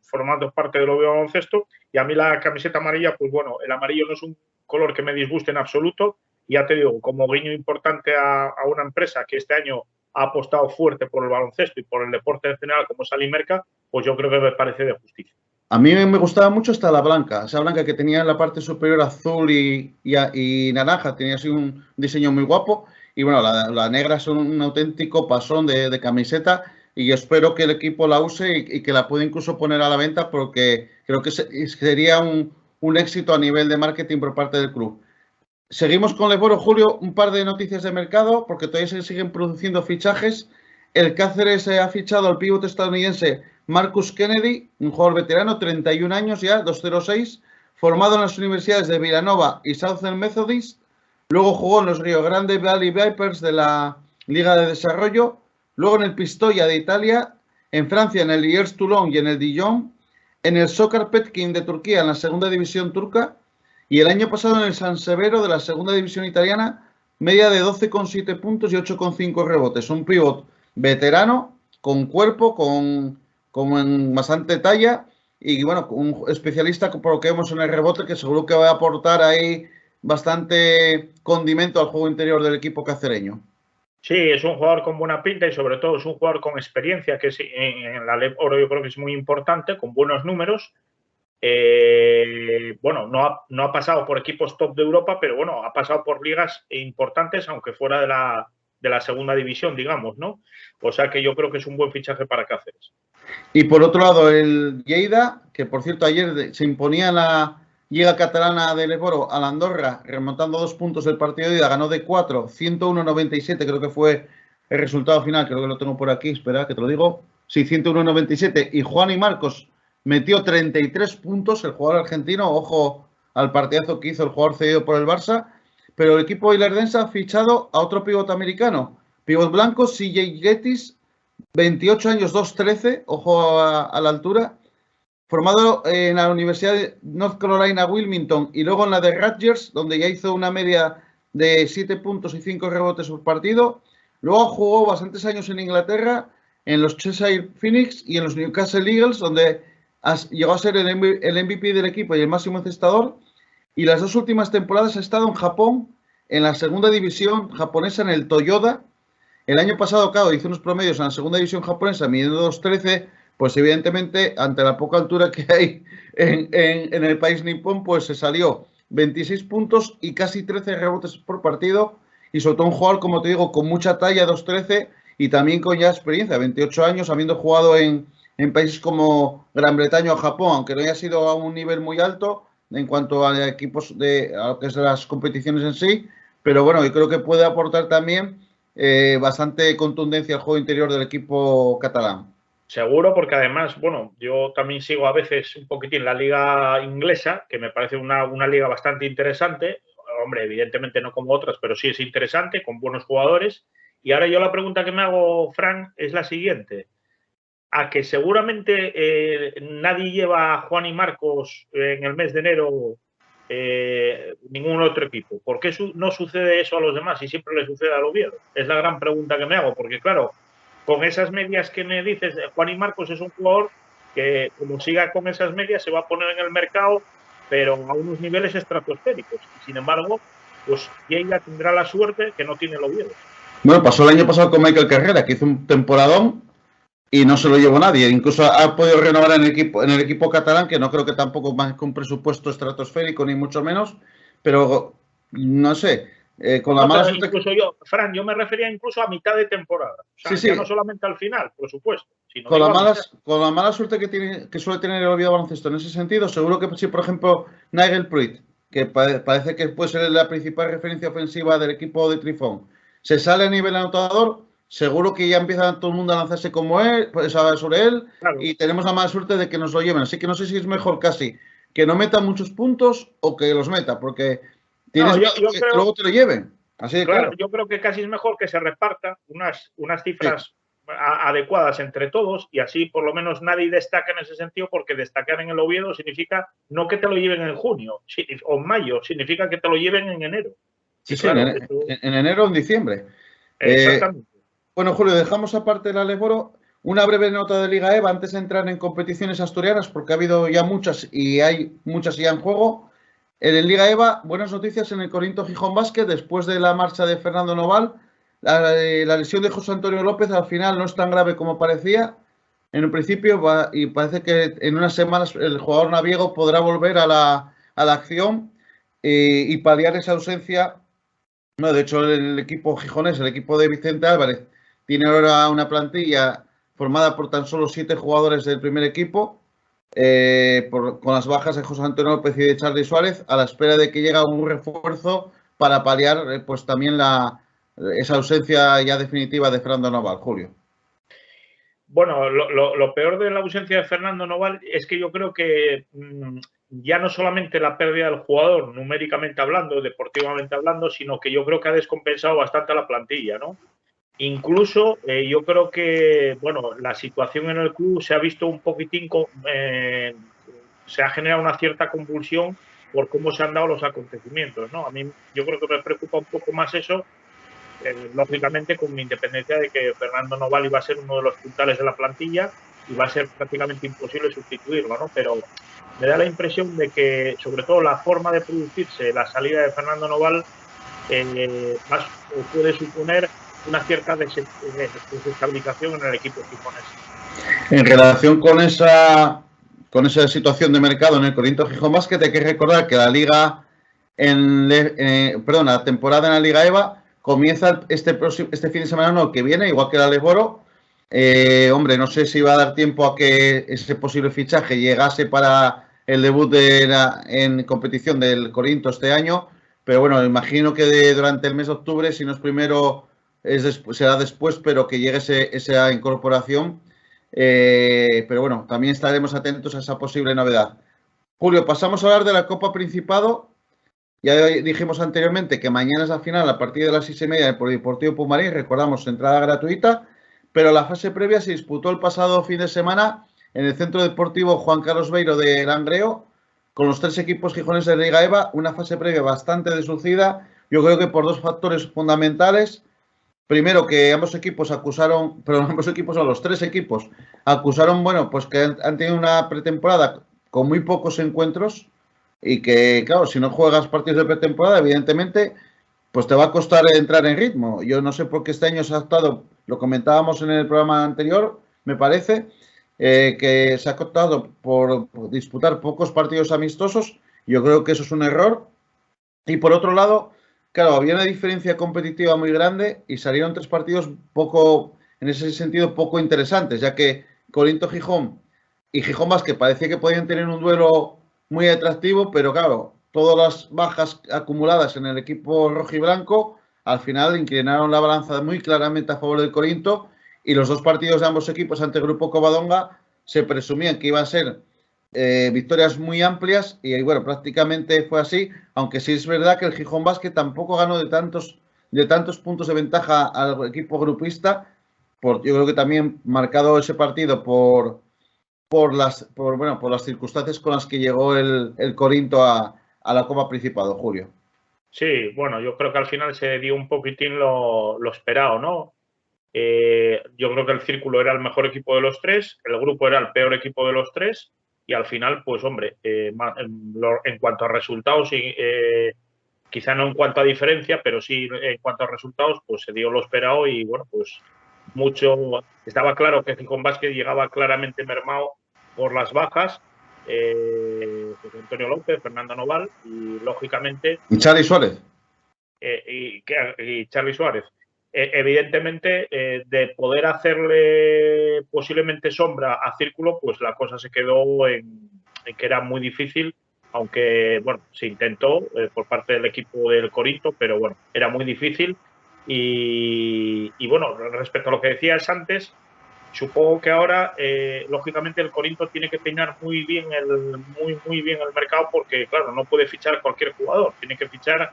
Speaker 2: formando parte del Oviedo Baloncesto, y a mí la camiseta amarilla, pues bueno, el amarillo no es un color que me disguste en absoluto, y ya te digo, como guiño importante a una empresa que este año ha apostado fuerte por el baloncesto y por el deporte en general como es Alimerca, pues yo creo que me parece de justicia.
Speaker 1: A mí me gustaba mucho hasta la blanca, esa blanca que tenía en la parte superior azul y naranja, tenía así un diseño muy guapo. Y bueno, la negra es un auténtico pasón de camiseta y espero que el equipo la use y que la pueda incluso poner a la venta porque creo que sería un éxito a nivel de marketing por parte del club. Seguimos con Leboro, Julio, un par de noticias de mercado porque todavía se siguen produciendo fichajes. El Cáceres ha fichado al pívot estadounidense Marcus Kennedy, un jugador veterano, 31 años ya, 206, formado en las universidades de Villanova y Southern Methodist. Luego jugó en los Rio Grande Valley Vipers de la Liga de Desarrollo. Luego en el Pistoia de Italia, en Francia en el Lierse Toulon y en el Dijon. En el Soccer Petkin de Turquía en la segunda división turca. Y el año pasado en el San Severo de la segunda división italiana, media de 12,7 puntos y 8,5 rebotes. Un pívot veterano, con cuerpo, con bastante talla y bueno, un especialista por lo que vemos en el rebote que seguro que va a aportar ahí bastante condimento al juego interior del equipo cacereño.
Speaker 2: Sí, es un jugador con buena pinta y sobre todo es un jugador con experiencia, que en la Leboro yo creo que es muy importante, con buenos números. Bueno, no ha pasado por equipos top de Europa, pero bueno, ha pasado por ligas importantes, aunque fuera de la segunda división, digamos, ¿no? O sea que yo creo que es un buen fichaje para Cáceres.
Speaker 1: Y por otro lado, el Lleida, que por cierto ayer se imponía en la Liga Catalana de Leboro a la Andorra, remontando 2 puntos el partido de ida, ganó de 4, 101-97, creo que fue el resultado final, creo que lo tengo por aquí, espera que te lo digo. Sí, 101-97. Y Juan y Marcos metió 33 puntos, el jugador argentino, ojo al partidazo que hizo el jugador cedido por el Barça, pero el equipo ilerdense ha fichado a otro pívot americano, pívot blanco, CJ Gettys, 28 años, 2'13", ojo a la altura, formado en la Universidad de North Carolina, Wilmington, y luego en la de Rutgers, donde ya hizo una media de 7 puntos y 5 rebotes por partido. Luego jugó bastantes años en Inglaterra, en los Cheshire Phoenix y en los Newcastle Eagles, donde llegó a ser el MVP del equipo y el máximo encestador. Y las 2 últimas temporadas ha estado en Japón, en la segunda división japonesa, en el Toyoda. El año pasado, claro, hizo unos promedios en la segunda división japonesa, midiendo 2'13", pues evidentemente, ante la poca altura que hay en el país nipón, pues se salió 26 puntos y casi 13 rebotes por partido, y sobre todo un jugador, como te digo, con mucha talla, 2'13", y también con ya experiencia, 28 años, habiendo jugado en países como Gran Bretaña o Japón, aunque no haya sido a un nivel muy alto en cuanto a equipos a lo que es las competiciones en sí, pero bueno, yo creo que puede aportar también bastante contundencia al juego interior del equipo catalán.
Speaker 2: Seguro, porque además, bueno, yo también sigo a veces un poquitín la liga inglesa, que me parece una liga bastante interesante. Hombre, evidentemente no como otras, pero sí es interesante, con buenos jugadores. Y ahora yo la pregunta que me hago, Fran, es la siguiente. A que seguramente nadie lleva a Juan y Marcos en el mes de enero ningún otro equipo. ¿Por qué no sucede eso a los demás y siempre le sucede al Oviedo? Es la gran pregunta que me hago, porque claro, con esas medias que me dices, Juan y Marcos es un jugador que como siga con esas medias se va a poner en el mercado, pero a unos niveles estratosféricos. Y sin embargo, pues ella tendrá la suerte que no tiene el Oviedo.
Speaker 1: Bueno, pasó el año pasado con Michael Carrera, que hizo un temporadón y no se lo llevó nadie. Incluso ha podido renovar en el equipo catalán, que no creo que tampoco más que un presupuesto estratosférico, ni mucho menos, pero no sé. Con la mala suerte.
Speaker 2: Incluso yo, Fran, yo me refería incluso a mitad de temporada. O sea,
Speaker 1: sí.
Speaker 2: Ya no solamente al final, por supuesto. Sino
Speaker 1: con la mala suerte que suele tener el Oviedo Baloncesto en ese sentido, seguro que si, por ejemplo, Nigel Pruitt, que parece que puede ser la principal referencia ofensiva del equipo de Trifón, se sale a nivel anotador, seguro que ya empieza todo el mundo a lanzarse como él, pues, sobre él, claro. Y tenemos la mala suerte de que nos lo lleven. Así que no sé si es mejor casi que no meta muchos puntos o que los meta, porque tienes
Speaker 2: yo
Speaker 1: que luego te lo lleven. Así de claro.
Speaker 2: Yo creo que casi es mejor que se reparta unas cifras adecuadas entre todos y así por lo menos nadie destaca en ese sentido, porque destacar en el Oviedo significa no que te lo lleven en junio o en mayo, significa que te lo lleven en enero.
Speaker 1: Sí, sí, claro, en enero o en diciembre.
Speaker 2: Exactamente.
Speaker 1: Bueno, Julio, dejamos aparte el Aleboro. Una breve nota de Liga EVA antes de entrar en competiciones asturianas, porque ha habido ya muchas y hay muchas ya en juego. En Liga EVA, buenas noticias en el Corinto Gijón Basket, después de la marcha de Fernando Noval. La lesión de José Antonio López al final no es tan grave como parecía en un principio y parece que en unas semanas el jugador naviego podrá volver a la acción y paliar esa ausencia. No, de hecho, el equipo gijonés, el equipo de Vicente Álvarez, tiene ahora una plantilla formada por tan solo 7 jugadores del primer equipo, con las bajas de José Antonio López y de Charly Suárez, a la espera de que llegue un refuerzo para paliar pues también esa ausencia ya definitiva de Fernando Noval, Julio.
Speaker 2: Bueno, lo peor de la ausencia de Fernando Noval es que yo creo que ya no solamente la pérdida del jugador, numéricamente hablando, deportivamente hablando, sino que yo creo que ha descompensado bastante a la plantilla, ¿no? Incluso yo creo que, bueno, la situación en el club se ha visto un poquitín, se ha generado una cierta convulsión por cómo se han dado los acontecimientos, ¿no? A mí yo creo que me preocupa un poco más eso, lógicamente con independencia de que Fernando Noval iba a ser uno de los puntales de la plantilla y va a ser prácticamente imposible sustituirlo, ¿no? Pero me da la impresión de que, sobre todo, la forma de producirse la salida de Fernando Noval puede suponer una cierta desestabilización en el equipo gijonés.
Speaker 1: En relación con esa situación de mercado en el Corinto Gijón Basket, hay que recordar que la liga, la temporada en la Liga EVA comienza este fin de semana, no, que viene, igual que el Aleboro. Hombre, no sé si va a dar tiempo a que ese posible fichaje llegase para el debut en competición del Corinto este año, pero bueno, imagino que durante el mes de octubre, si no es primero, será después, pero que llegue esa incorporación. Pero bueno, también estaremos atentos a esa posible novedad. Julio, pasamos a hablar de la Copa Principado. Ya dijimos anteriormente que mañana es la final a partir de las 6:30 del Polideportivo Pumarín. Recordamos, entrada gratuita, pero la fase previa se disputó el pasado fin de semana en el Centro Deportivo Juan Carlos Beiro de Langreo, con los 3 equipos gijones de Liga EVA. Una fase previa bastante deslucida, yo creo que por 2 factores fundamentales. Primero, que ambos equipos los 3 equipos acusaron, bueno, pues que han tenido una pretemporada con muy pocos encuentros y que, claro, si no juegas partidos de pretemporada, evidentemente, pues te va a costar entrar en ritmo. Yo no sé por qué este año se ha optado, lo comentábamos en el programa anterior, me parece, que se ha optado por disputar pocos partidos amistosos. Yo creo que eso es un error. Y por otro lado, claro, había una diferencia competitiva muy grande y salieron 3 partidos en ese sentido, poco interesantes, ya que Corinto Gijón y Gijón Basket parecía que podían tener un duelo muy atractivo, pero claro, todas las bajas acumuladas en el equipo rojiblanco al final inclinaron la balanza muy claramente a favor del Corinto, y los 2 partidos de ambos equipos ante el Grupo Covadonga se presumían que iban a ser victorias muy amplias y bueno, prácticamente fue así, aunque sí es verdad que el Gijón Basket tampoco ganó de tantos puntos de ventaja al equipo grupista, yo creo que también marcado ese partido por las circunstancias con las que llegó el Corinto a la Copa Principado, Julio.
Speaker 2: Sí, bueno, yo creo que al final se dio un poquitín lo esperado, ¿no? Yo creo que el Círculo era el mejor equipo de los 3, el Grupo era el peor equipo de los 3 y al final, pues hombre, en cuanto a resultados, quizá no en cuanto a diferencia, pero sí en cuanto a resultados, pues se dio lo esperado y bueno, pues estaba claro que Gijón Basket llegaba claramente mermado por las bajas, José Antonio López, Fernando Noval y lógicamente...
Speaker 1: ¿Y Charly Suárez?
Speaker 2: Y Charly Suárez. Evidentemente, de poder hacerle posiblemente sombra a Círculo, pues la cosa se quedó en que era muy difícil, aunque, bueno, se intentó por parte del equipo del Corinto, pero bueno, era muy difícil. Y bueno, respecto a lo que decías antes, supongo que ahora, lógicamente, el Corinto tiene que peinar muy bien el mercado porque, claro, no puede fichar a cualquier jugador, tiene que fichar a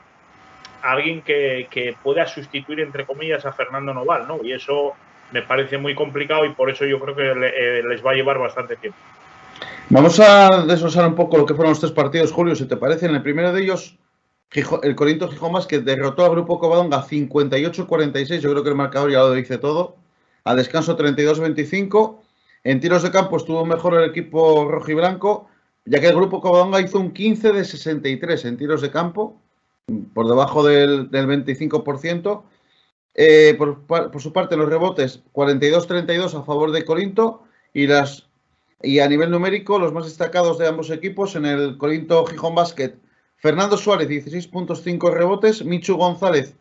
Speaker 2: alguien que pueda sustituir, entre comillas, a Fernando Noval, ¿no? Y eso me parece muy complicado y por eso yo creo que les va a llevar bastante tiempo.
Speaker 1: Vamos a desglosar un poco lo que fueron los 3 partidos, Julio, si te parece. En el primero de ellos, el Corinto Gijón Basket derrotó al Grupo Covadonga 58-46. Yo creo que el marcador ya lo dice todo. Al descanso 32-25. En tiros de campo estuvo mejor el equipo rojiblanco, ya que el Grupo Covadonga hizo un 15 de 63 en tiros de campo, por debajo del 25%. Por su parte, los rebotes 42-32 a favor de Corinto y a nivel numérico, los más destacados de ambos equipos en el Corinto Gijón Basket, Fernando Suárez 16.5 rebotes, Michu González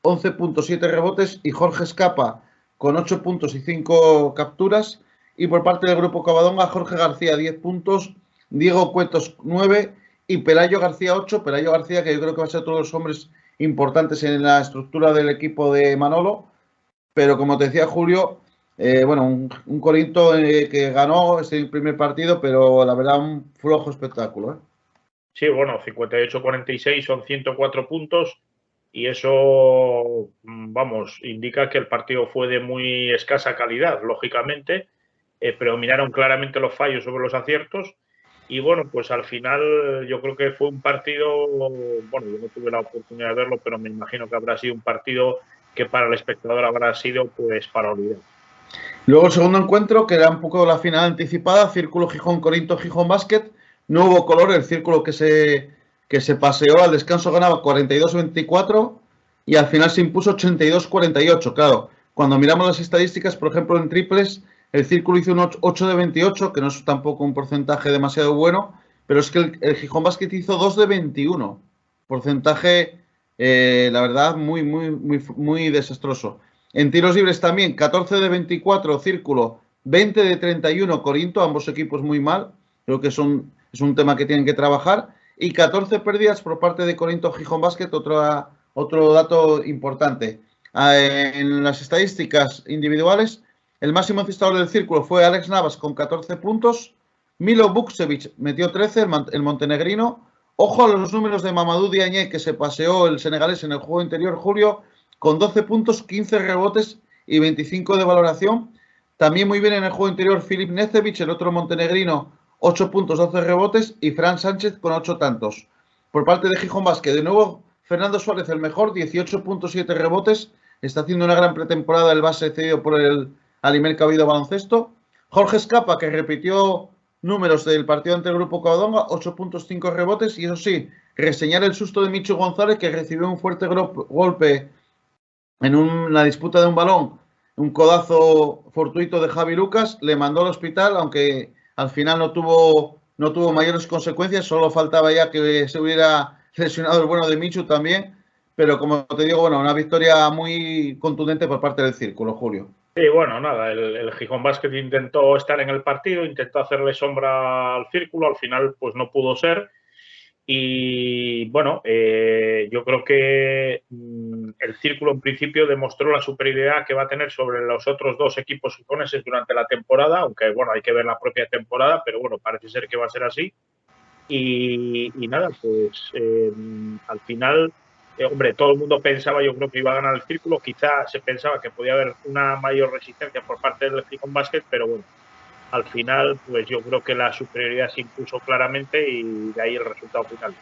Speaker 1: 11.7 rebotes y Jorge Escapa con 8 puntos y 5 capturas. Y por parte del Grupo Covadonga, Jorge García 10 puntos, Diego Cuetos 9 y Pelayo García 8. Pelayo García, que yo creo que va a ser todos los hombres importantes en la estructura del equipo de Manolo. Pero como te decía Julio, bueno, un Corinto que ganó ese primer partido, pero la verdad un flojo espectáculo.
Speaker 2: Sí, bueno, 58-46 son 104 puntos y eso, vamos, indica que el partido fue de muy escasa calidad, lógicamente. Predominaron claramente los fallos sobre los aciertos y bueno, pues al final yo creo que fue un partido, bueno, yo no tuve la oportunidad de verlo, pero me imagino que habrá sido un partido que para el espectador habrá sido pues para olvidar.
Speaker 1: Luego el segundo encuentro, que era un poco la final anticipada, Círculo Gijón, Corinto Gijón Basket, no hubo color, el Círculo que se paseó al descanso ganaba 42-24 y al final se impuso 82-48. Claro, cuando miramos las estadísticas, por ejemplo en triples, el Círculo hizo un 8 de 28, que no es tampoco un porcentaje demasiado bueno, pero es que el Gijón Basket hizo 2 de 21, porcentaje, la verdad, muy desastroso. En tiros libres también, 14 de 24 Círculo, 20 de 31 Corinto, ambos equipos muy mal, creo que es un tema que tienen que trabajar, y 14 pérdidas por parte de Corinto Gijón Basket, otro dato importante. En las estadísticas individuales, el máximo encestador del Círculo fue Alex Navas con 14 puntos, Milo Vukcevic metió 13, el montenegrino. Ojo a los números de Mamadou Diagne, que se paseó el senegalés en el juego interior, Julio, con 12 puntos, 15 rebotes y 25 de valoración. También muy bien en el juego interior Filip Necevic, el otro montenegrino, 8 puntos, 12 rebotes, y Fran Sánchez con 8 tantos. Por parte de Gijón Basket, de nuevo, Fernando Suárez el mejor, 18.7 rebotes. Está haciendo una gran pretemporada el base cedido por el Alimer Cabido Baloncesto. Jorge Escapa, que repitió números del partido ante el Grupo Covadonga, 8.5 rebotes. Y eso sí, reseñar el susto de Michu González, que recibió un fuerte golpe en la disputa de un balón, un codazo fortuito de Javi Lucas, le mandó al hospital, aunque al final no tuvo mayores consecuencias, solo faltaba ya que se hubiera lesionado el bueno de Michu también, pero como te digo, bueno, una victoria muy contundente por parte del Círculo, Julio.
Speaker 2: Sí, bueno, nada, el Gijón Basket intentó estar en el partido, intentó hacerle sombra al Círculo, al final pues no pudo ser. Y bueno, yo creo que el Círculo en principio demostró la superioridad que va a tener sobre los otros dos equipos gijoneses durante la temporada, aunque bueno, hay que ver la propia temporada, pero bueno, parece ser que va a ser así. Y nada, pues al final, hombre, todo el mundo pensaba, yo creo que iba a ganar el Círculo, quizá se pensaba que podía haber una mayor resistencia por parte del Gijón Basket, pero bueno, al final, pues yo creo que la superioridad se impuso claramente y de ahí el resultado final.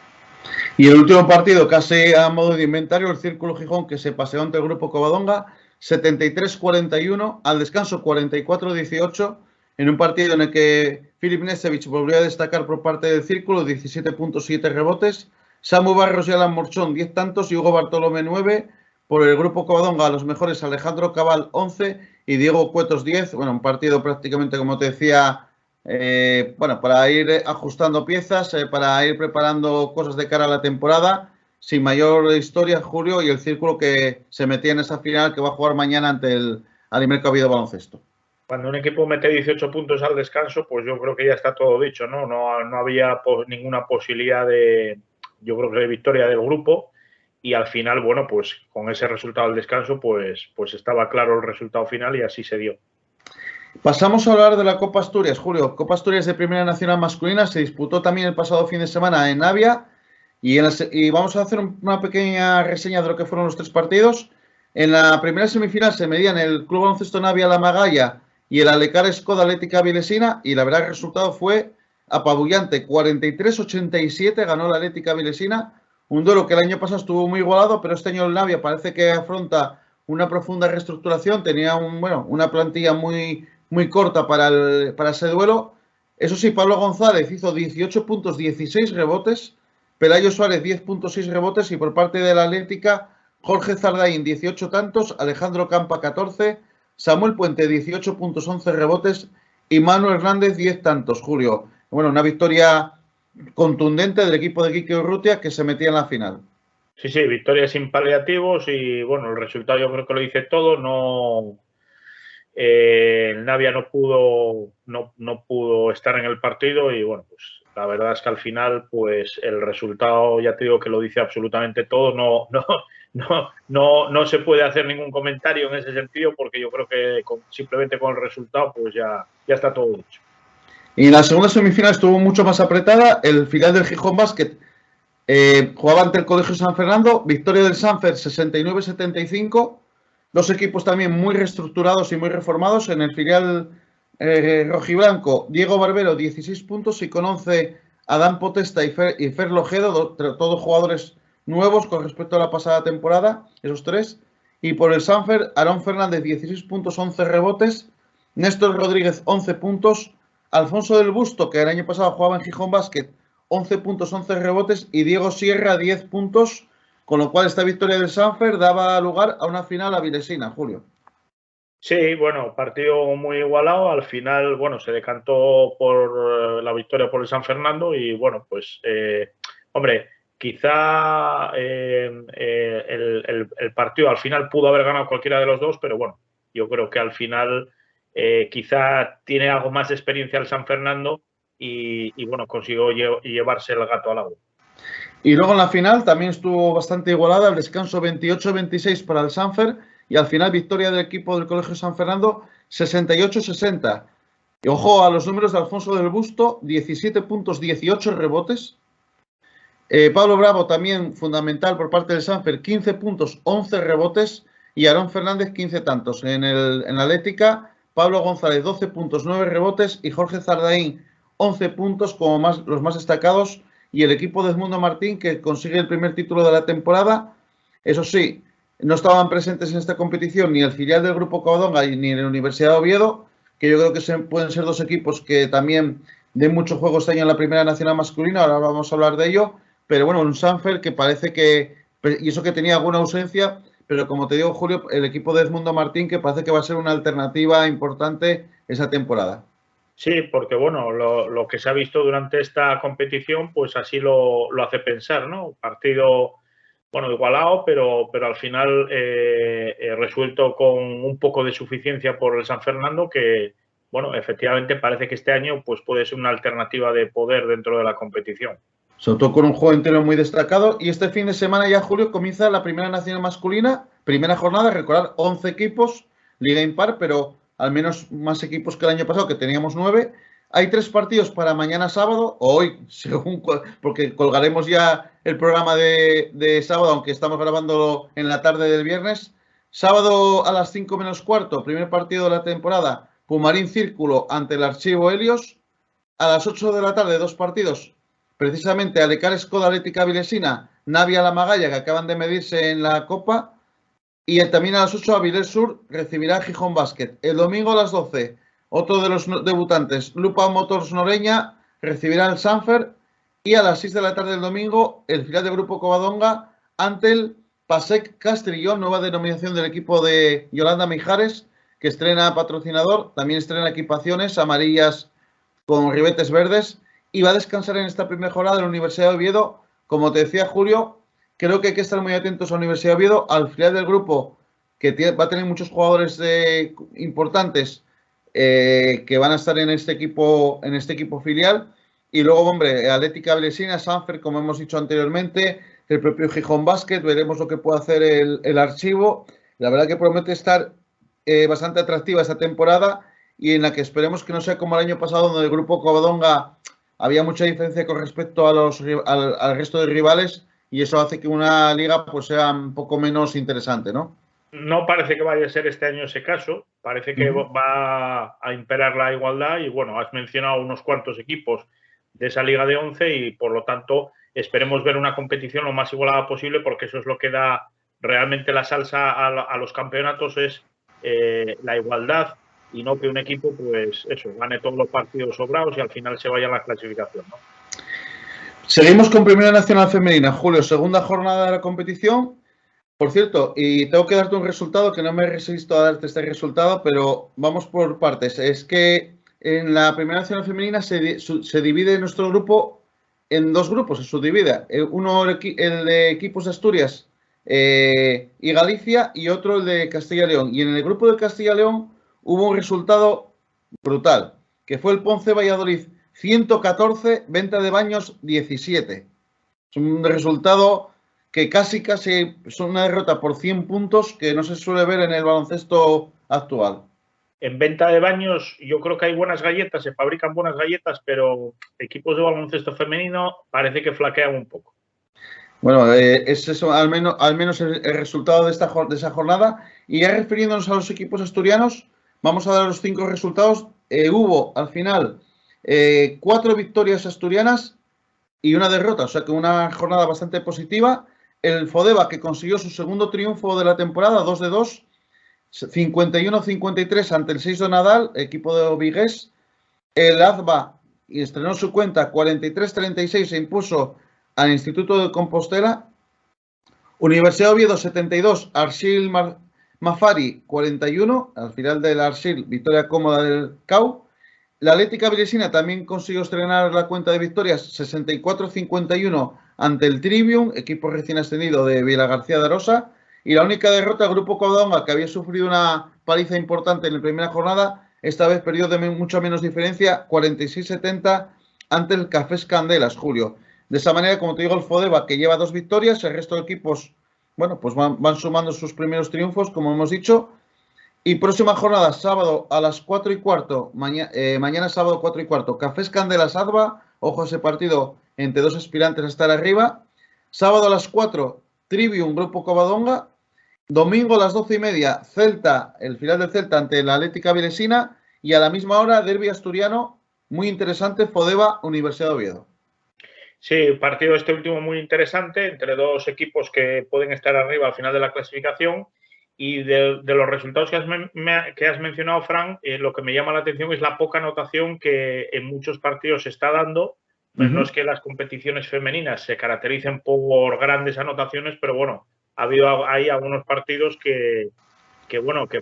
Speaker 1: Y el último partido, casi a modo de inventario, el Círculo Gijón, que se paseó ante el Grupo Covadonga, 73-41, al descanso 44-18, en un partido en el que Filip Necevic volvió a destacar por parte del Círculo, 17.7 rebotes, Samu Barros y Alan Morchón, 10 tantos, y Hugo Bartolomé, 9. Por el Grupo Covadonga, a los mejores Alejandro Cabal, 11, y Diego Cuetos, 10. Bueno, un partido prácticamente, como te decía, bueno, para ir ajustando piezas, para ir preparando cosas de cara a la temporada, sin mayor historia, Julio, y el Círculo que se metía en esa final que va a jugar mañana ante el Alimer Cabido Baloncesto.
Speaker 2: Cuando un equipo mete 18 puntos al descanso, pues yo creo que ya está todo dicho, ¿no? No había ninguna posibilidad yo creo que de victoria del grupo. Y al final, bueno, pues con ese resultado del descanso, pues estaba claro el resultado final y así se dio.
Speaker 1: Pasamos a hablar de la Copa Asturias, Julio. Copa Asturias de Primera Nacional Masculina se disputó también el pasado fin de semana en Navia y vamos a hacer una pequeña reseña de lo que fueron los 3 partidos. En la primera semifinal se medían el Club Baloncesto Navia La Magalla y el Alecar Skoda Atlética Vilesina, y la verdad que el resultado fue apabullante. 43-87 ganó la Atlética Vilesina, un duelo que el año pasado estuvo muy igualado, pero este año el Navia parece que afronta una profunda reestructuración, tenía una plantilla muy corta para ese duelo. Eso sí, Pablo González hizo 18 puntos, 16 rebotes, Pelayo Suárez 10.6 rebotes, y por parte de la Atlética, Jorge Zardaín 18 tantos, Alejandro Campa 14, Samuel Puente 18 puntos, 11 rebotes y Manu Hernández 10 tantos, Julio. Bueno, una victoria contundente del equipo de Quique Urrutia, que se metía en la final.
Speaker 2: Sí, sí, victoria sin paliativos y bueno, el resultado yo creo que lo dice todo. No, el Navia no pudo estar en el partido y bueno, pues la verdad es que al final pues el resultado, ya te digo que lo dice absolutamente todo. No se puede hacer ningún comentario en ese sentido, porque yo creo que simplemente con el resultado pues ya está todo dicho.
Speaker 1: Y la segunda semifinal estuvo mucho más apretada. El final del Gijón Basket jugaba ante el Colegio San Fernando, victoria del Sanfer 69-75. Dos equipos también muy reestructurados y muy reformados. En el filial rojiblanco, Diego Barbero 16 puntos, y con 11 Adán Potesta y Fer Lojedo, todos jugadores nuevos con respecto a la pasada temporada, esos tres. Y por el Sanfer, Aarón Fernández 16 puntos, 11 rebotes, Néstor Rodríguez 11 puntos, Alfonso del Busto, que el año pasado jugaba en Gijón Basket, 11 puntos, 11 rebotes, y Diego Sierra 10 puntos, con lo cual esta victoria del Sanfer daba lugar a una final avilesina, Julio.
Speaker 2: Sí, bueno, partido muy igualado. Al final, bueno, se decantó por la victoria por el San Fernando y bueno, pues, hombre, quizá el partido al final pudo haber ganado cualquiera de los dos, pero bueno, yo creo que al final quizá tiene algo más de experiencia el San Fernando y bueno, consiguió llevarse el gato al agua.
Speaker 1: Y luego en la final también estuvo bastante igualada, el descanso 28-26 para el Sanfer, y al final victoria del equipo del Colegio San Fernando 68-60. Y ojo a los números de Alfonso del Busto, 17 puntos, 18 rebotes. Pablo Bravo también fundamental por parte del Sanfer, 15 puntos, 11 rebotes. Y Aarón Fernández 15 tantos. En la Atlética, Pablo González 12 puntos, 9 rebotes, y Jorge Zardaín 11 puntos como los más destacados. Y el equipo de Edmundo Martín, que consigue el primer título de la temporada. Eso sí, no estaban presentes en esta competición ni el filial del Grupo Covadonga ni la Universidad de Oviedo, que yo creo que pueden ser dos equipos que también den mucho juego este año en la Primera Nacional Masculina. Ahora vamos a hablar de ello. Pero bueno, un Sanfer que parece que, y eso que tenía alguna ausencia, pero como te digo, Julio, el equipo de Edmundo Martín, que parece que va a ser una alternativa importante esa temporada.
Speaker 2: Sí, porque bueno, lo que se ha visto durante esta competición, pues así lo hace pensar, ¿no? Partido, bueno, igualado, pero al final resuelto con un poco de suficiencia por el San Fernando, que, bueno, efectivamente parece que este año pues puede ser una alternativa de poder dentro de la competición.
Speaker 1: Sobre todo con un juego entero muy destacado. Y este fin de semana ya, Julio, comienza la Primera Nacional Masculina, primera jornada, recordar, 11 equipos, liga impar, pero al menos más equipos que el año pasado, que teníamos 9. Hay 3 partidos para mañana sábado, o hoy, porque colgaremos ya el programa de sábado, aunque estamos grabándolo en la tarde del viernes. Sábado a las 5 menos cuarto, primer partido de la temporada, Pumarín Círculo ante el Archivo Helios. A las 8 de la tarde, 2 partidos, precisamente Alecar Skoda Atlética Vilesina, Navia La Magalla, que acaban de medirse en la Copa. Y también a las 8 Avilés Sur recibirá Gijón Basket. El domingo a las 12, otro de los debutantes, Lupa Motors Noreña, recibirá el Sanfer. Y a las 6 de la tarde del domingo, el filial del Grupo Covadonga ante el Pasec Castrillón, nueva denominación del equipo de Yolanda Mijares, que estrena patrocinador, también estrena equipaciones amarillas con ribetes verdes, y va a descansar en esta primera jornada de la Universidad de Oviedo. Como te decía, Julio, creo que hay que estar muy atentos a la Universidad de Oviedo, al filial del grupo, que va a tener muchos jugadores importantes que van a estar en este equipo filial. Y luego, hombre, Atlética Vilesina, Sanfer, como hemos dicho anteriormente, el propio Gijón Basket, veremos lo que puede hacer el Archivo. La verdad que promete estar bastante atractiva esta temporada, y en la que esperemos que no sea como el año pasado, donde el Grupo Covadonga había mucha diferencia con respecto al resto de rivales, y eso hace que una liga pues sea un poco menos interesante, ¿no?
Speaker 2: No parece que vaya a ser este año ese caso, parece que va a imperar la igualdad y bueno, has mencionado unos cuantos equipos de esa liga de 11 y por lo tanto esperemos ver una competición lo más igualada posible porque eso es lo que da realmente la salsa a los campeonatos, es la igualdad y no que un equipo pues eso, gane todos los partidos sobrados y al final se vaya a la clasificación, ¿no?
Speaker 1: Seguimos con Primera Nacional Femenina, Julio, segunda jornada de la competición. Por cierto, y tengo que darte un resultado que no me resisto a darte este resultado, pero vamos por partes. Es que en la Primera Nacional Femenina se divide nuestro grupo en dos grupos, se subdivide. Uno el de equipos de Asturias y Galicia y otro el de Castilla y León. Y en el grupo de Castilla y León hubo un resultado brutal, que fue el Ponce Valladolid 114, Venta de Baños 17. Es un resultado que casi es una derrota por 100 puntos que no se suele ver en el baloncesto actual.
Speaker 2: En venta de baños yo creo que hay buenas galletas, se fabrican buenas galletas, pero equipos de baloncesto femenino parece que flaquean un poco.
Speaker 1: Bueno, es eso, al menos el resultado de esa jornada. Y ya refiriéndonos a los equipos asturianos, vamos a dar los 5 resultados. Hubo al final 4 victorias asturianas y una derrota, o sea que una jornada bastante positiva. El Fodeba, que consiguió su segundo triunfo de la temporada, 2-2, 51-53 ante el 6 de Nadal, equipo de Vigués. El AZBA estrenó su cuenta 43-36, se impuso al Instituto de Compostela. Universidad de Oviedo 72, Arsil Mafari 41, al final del Arsil, victoria cómoda del CAU. La Atlética Vilesina también consiguió estrenar la cuenta de victorias 64-51 ante el Trivium, equipo recién ascendido de Vilagarcía de Arosa. Y la única derrota del Grupo Covadonga, que había sufrido una paliza importante en la primera jornada, esta vez perdió de mucha menos diferencia, 46-70 ante el Cafés Candelas, Julio. De esa manera, como te digo, el Fodeba, que lleva 2 victorias, el resto de equipos, bueno, pues van sumando sus primeros triunfos, como hemos dicho. Y próxima jornada, sábado a las 4:15, mañana sábado 4:15, Cafés Candelas ADVA, ojo a ese partido entre dos aspirantes a estar arriba. Sábado a las 4, Trivium, Grupo Covadonga. Domingo a las 12:30, Celta, el final del Celta ante la Atlética Vilesina. Y a la misma hora, Derbi asturiano, muy interesante, Fodeba, Universidad de Oviedo.
Speaker 2: Sí, partido este último muy interesante, entre dos equipos que pueden estar arriba al final de la clasificación. Y de los resultados que has mencionado, Fran, lo que me llama la atención es la poca anotación que en muchos partidos se está dando. No es que las competiciones femeninas se caractericen por grandes anotaciones, pero bueno, ha habido ahí algunos partidos que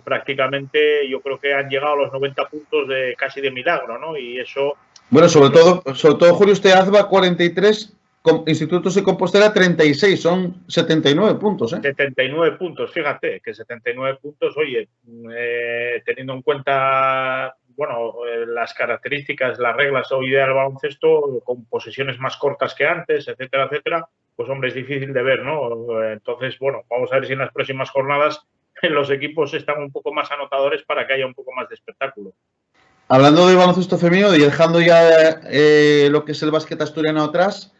Speaker 2: prácticamente yo creo que han llegado a los 90 puntos casi de milagro, ¿no? Y eso...
Speaker 1: Bueno, sobre todo Julio, usted AZBA 43, Institutos de Compostela 36, son 79 puntos,
Speaker 2: 79 puntos, fíjate, que 79 puntos, oye, teniendo en cuenta, bueno, las características, las reglas hoy día del baloncesto, con posesiones más cortas que antes, etcétera, etcétera, pues hombre, es difícil de ver, ¿no? Entonces, bueno, vamos a ver si en las próximas jornadas los equipos están un poco más anotadores para que haya un poco más de espectáculo.
Speaker 1: Hablando de baloncesto femenino y dejando ya lo que es el básquet asturiano atrás,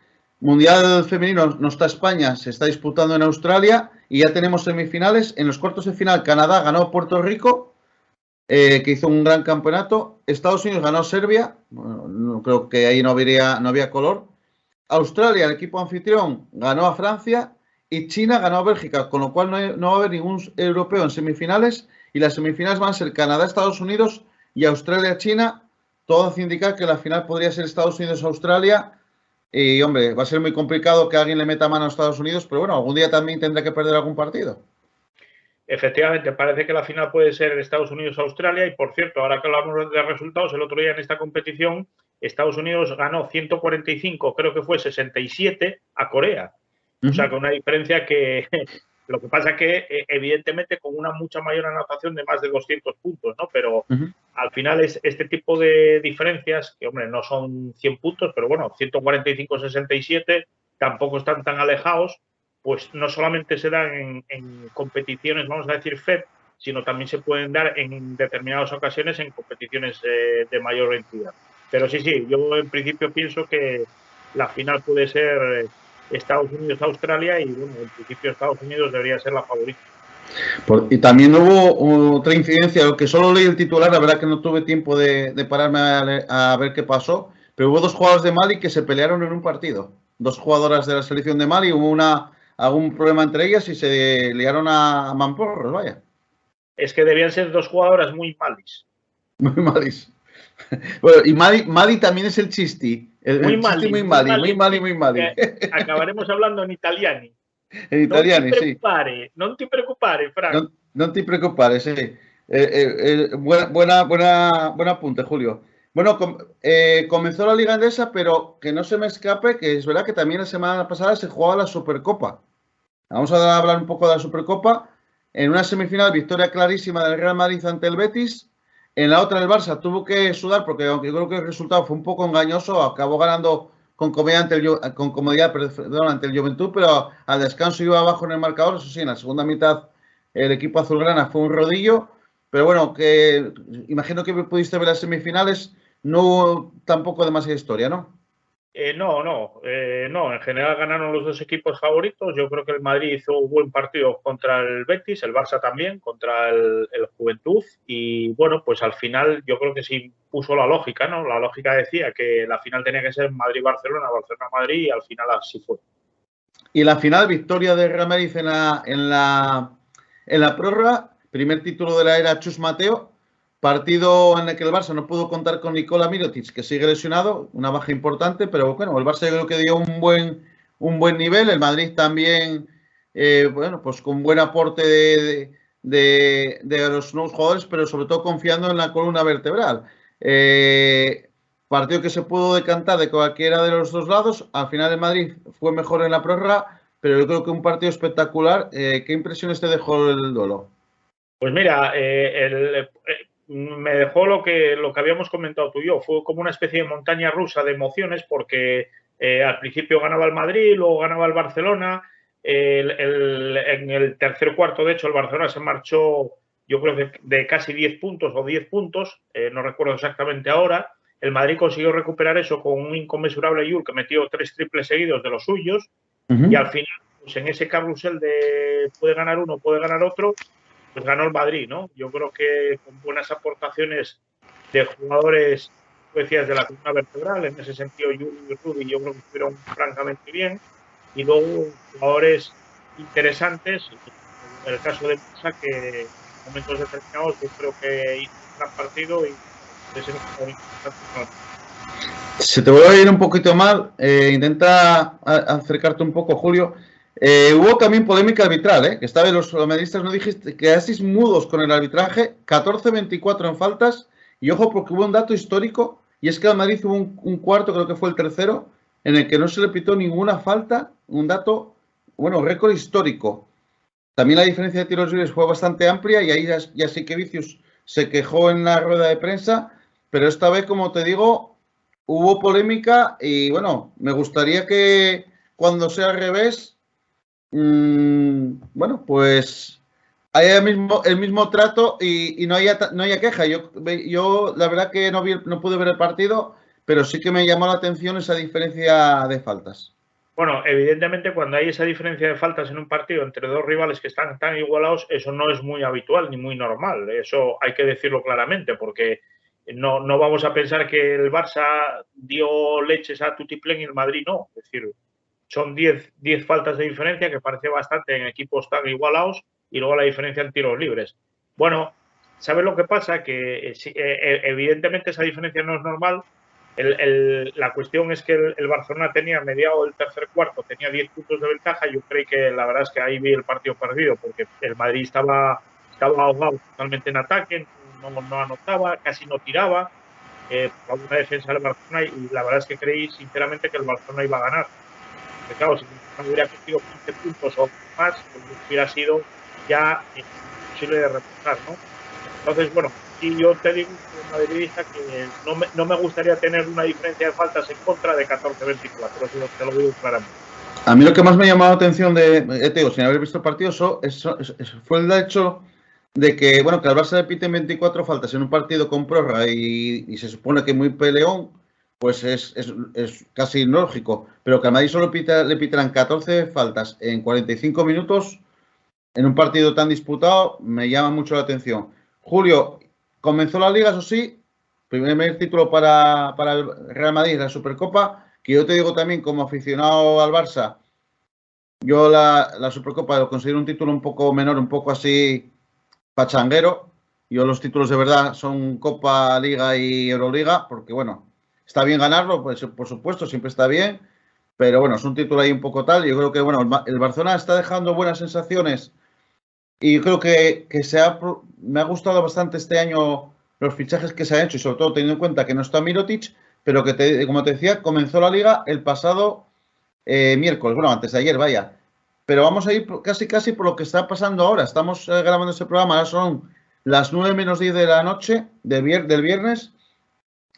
Speaker 1: Mundial Femenino no está España, se está disputando en Australia y ya tenemos semifinales. En los cuartos de final, Canadá ganó a Puerto Rico, que hizo un gran campeonato. Estados Unidos ganó a Serbia, bueno, no, creo que ahí no había color. Australia, el equipo anfitrión, ganó a Francia y China ganó a Bélgica, con lo cual no va a haber ningún europeo en semifinales y las semifinales van a ser Canadá, Estados Unidos y Australia-China. Todo hace indicar que la final podría ser Estados Unidos-Australia. Y, hombre, va a ser muy complicado que alguien le meta mano a Estados Unidos, pero bueno, algún día también tendrá que perder algún partido.
Speaker 2: Efectivamente, parece que la final puede ser Estados Unidos-Australia y, por cierto, ahora que hablamos de resultados, el otro día en esta competición Estados Unidos ganó 145, creo que fue 67 a Corea. O sea, con una diferencia que lo que pasa que, evidentemente, con una mucha mayor anotación de más de 200 puntos, ¿no? Pero al final es este tipo de diferencias, que, hombre, no son 100 puntos, pero bueno, 145-67 tampoco están tan alejados, pues no solamente se dan en competiciones, vamos a decir, FED, sino también se pueden dar en determinadas ocasiones en competiciones de mayor entidad. Pero sí, yo en principio pienso que la final puede ser Estados Unidos-Australia y, bueno, en principio Estados Unidos debería ser la favorita.
Speaker 1: Y también hubo otra incidencia, lo que solo leí el titular, la verdad que no tuve tiempo de pararme a ver qué pasó, pero hubo dos jugadores de Mali que se pelearon en un partido. Dos jugadoras de la selección de Mali, hubo algún problema entre ellas y se liaron a mamporros, vaya.
Speaker 2: Es que debían ser dos jugadoras muy malis.
Speaker 1: Muy malis. Bueno, y Mali también es el chisti.
Speaker 2: Muy
Speaker 1: El chisti
Speaker 2: malis,
Speaker 1: muy
Speaker 2: muy
Speaker 1: Mali, muy
Speaker 2: malis.
Speaker 1: Mali, muy Mali.
Speaker 2: Acabaremos hablando en italiano.
Speaker 1: En italiano, sí.
Speaker 2: Non ti preoccupare, Frank.
Speaker 1: No te preocupes, sí. Buen apunte, Julio. Bueno, comenzó la Liga Endesa, pero que no se me escape, que es verdad que también la semana pasada se jugaba la Supercopa. Vamos a hablar un poco de la Supercopa. En una semifinal, victoria clarísima del Real Madrid ante el Betis. En la otra, el Barça tuvo que sudar, porque aunque yo creo que el resultado fue un poco engañoso, acabó ganando con comodidad ante el Juventud, pero al descanso iba abajo en el marcador. Eso sí, en la segunda mitad el equipo azulgrana fue un rodillo, pero bueno, que imagino que pudiste ver las semifinales, no hubo tampoco demasiada historia, ¿no?
Speaker 2: No. En general ganaron los dos equipos favoritos. Yo creo que el Madrid hizo un buen partido contra el Betis, el Barça también, contra el Juventud. Y bueno, pues al final yo creo que sí puso la lógica, ¿no? La lógica decía que la final tenía que ser Madrid-Barcelona, Barcelona-Madrid, y al final así fue.
Speaker 1: Y la final, victoria de Real Madrid en la prórroga, primer título de la era Chus Mateo, partido en el que el Barça no pudo contar con Nikola Mirotic, que sigue lesionado, una baja importante, pero bueno, el Barça yo creo que dio un buen nivel, el Madrid también, bueno, pues con buen aporte de los nuevos jugadores, pero sobre todo confiando en la columna vertebral. Partido que se pudo decantar de cualquiera de los dos lados. Al final el Madrid fue mejor en la prórroga, pero yo creo que un partido espectacular. ¿Qué impresiones te dejó el duelo?
Speaker 2: Pues mira, me dejó lo que habíamos comentado tú y yo. Fue como una especie de montaña rusa de emociones porque al principio ganaba el Madrid, luego ganaba el Barcelona. En el tercer cuarto, de hecho, el Barcelona se marchó, yo creo, de casi 10 puntos o 10 puntos, no recuerdo exactamente ahora. El Madrid consiguió recuperar eso con un inconmensurable Yul que metió 3 triples seguidos de los suyos. Y al final, pues en ese carrusel de puede ganar uno, puede ganar otro, pues ganó el Madrid, ¿no? Yo creo que con buenas aportaciones de jugadores, tú decías, de la columna vertebral, en ese sentido, Yul y Rudy, yo creo que estuvieron francamente bien. Y luego jugadores interesantes, en el caso de Barça, que en momentos determinados yo creo que hizo un gran partido y es un jugador importante.
Speaker 1: Se te vuelve a ir un poquito mal. Intenta acercarte un poco, Julio. Hubo también polémica arbitral, que esta vez los medistas no dijiste, quedasteis mudos con el arbitraje, 14-24 en faltas, y ojo porque hubo un dato histórico, y es que al Madrid hubo un cuarto, creo que fue el tercero, en el que no se le pitó ninguna falta, un dato, bueno, récord histórico. También la diferencia de tiros libres fue bastante amplia, y ahí ya sí que Vicius se quejó en la rueda de prensa, pero esta vez, como te digo, hubo polémica, y bueno, me gustaría que cuando sea al revés, bueno, pues haya el mismo trato y no haya queja. Yo la verdad que no pude ver el partido, pero sí que me llamó la atención esa diferencia de faltas.
Speaker 2: Bueno, evidentemente cuando hay esa diferencia de faltas en un partido entre dos rivales que están tan igualados, eso no es muy habitual ni muy normal. Eso hay que decirlo claramente, porque no vamos a pensar que el Barça dio leches a Tutiplén y el Madrid no. Es decir, son 10 faltas de diferencia, que parece bastante en equipos tan igualados, y luego la diferencia en tiros libres. Bueno, ¿sabes lo que pasa? Que evidentemente esa diferencia no es normal. La cuestión es que el Barcelona tenía mediado el tercer cuarto, tenía 10 puntos de ventaja. Yo creo que la verdad es que ahí vi el partido perdido, porque el Madrid estaba ahogado totalmente en ataque, no anotaba, casi no tiraba, por una defensa del Barcelona, y la verdad es que creí sinceramente que el Barcelona iba a ganar. Porque claro, si no hubiera cogido 15 puntos o más, pues hubiera sido ya imposible de remontar, ¿no? Entonces, bueno, y yo te digo como madridista que no me gustaría tener una diferencia de faltas en contra de 14-24, eso te lo digo claramente.
Speaker 1: A mí lo que más me llamó la atención sin haber visto el partido, fue el hecho de que, bueno, que al Barça le piten 24 faltas en un partido con prórroga y se supone que muy peleón, pues es casi lógico. Pero que a Madrid solo le pitaran 14 faltas en 45 minutos, en un partido tan disputado me llama mucho la atención. Julio, comenzó la Liga, eso sí, primer título para el Real Madrid, la Supercopa, que yo te digo también como aficionado al Barça, yo la Supercopa lo considero un título un poco menor, un poco así pachanguero. Yo los títulos de verdad son Copa, Liga y Euroliga, porque bueno, está bien ganarlo, pues por supuesto, siempre está bien, pero bueno, es un título ahí un poco tal. Yo creo que bueno, el Barcelona está dejando buenas sensaciones y yo creo que me ha gustado bastante este año los fichajes que se han hecho y sobre todo teniendo en cuenta que no está Mirotic, pero que como te decía, comenzó la liga el pasado miércoles, bueno, antes de ayer, vaya. Pero vamos a ir casi por lo que está pasando ahora. Estamos grabando este programa, ahora son las 9 menos 10 de la noche del viernes.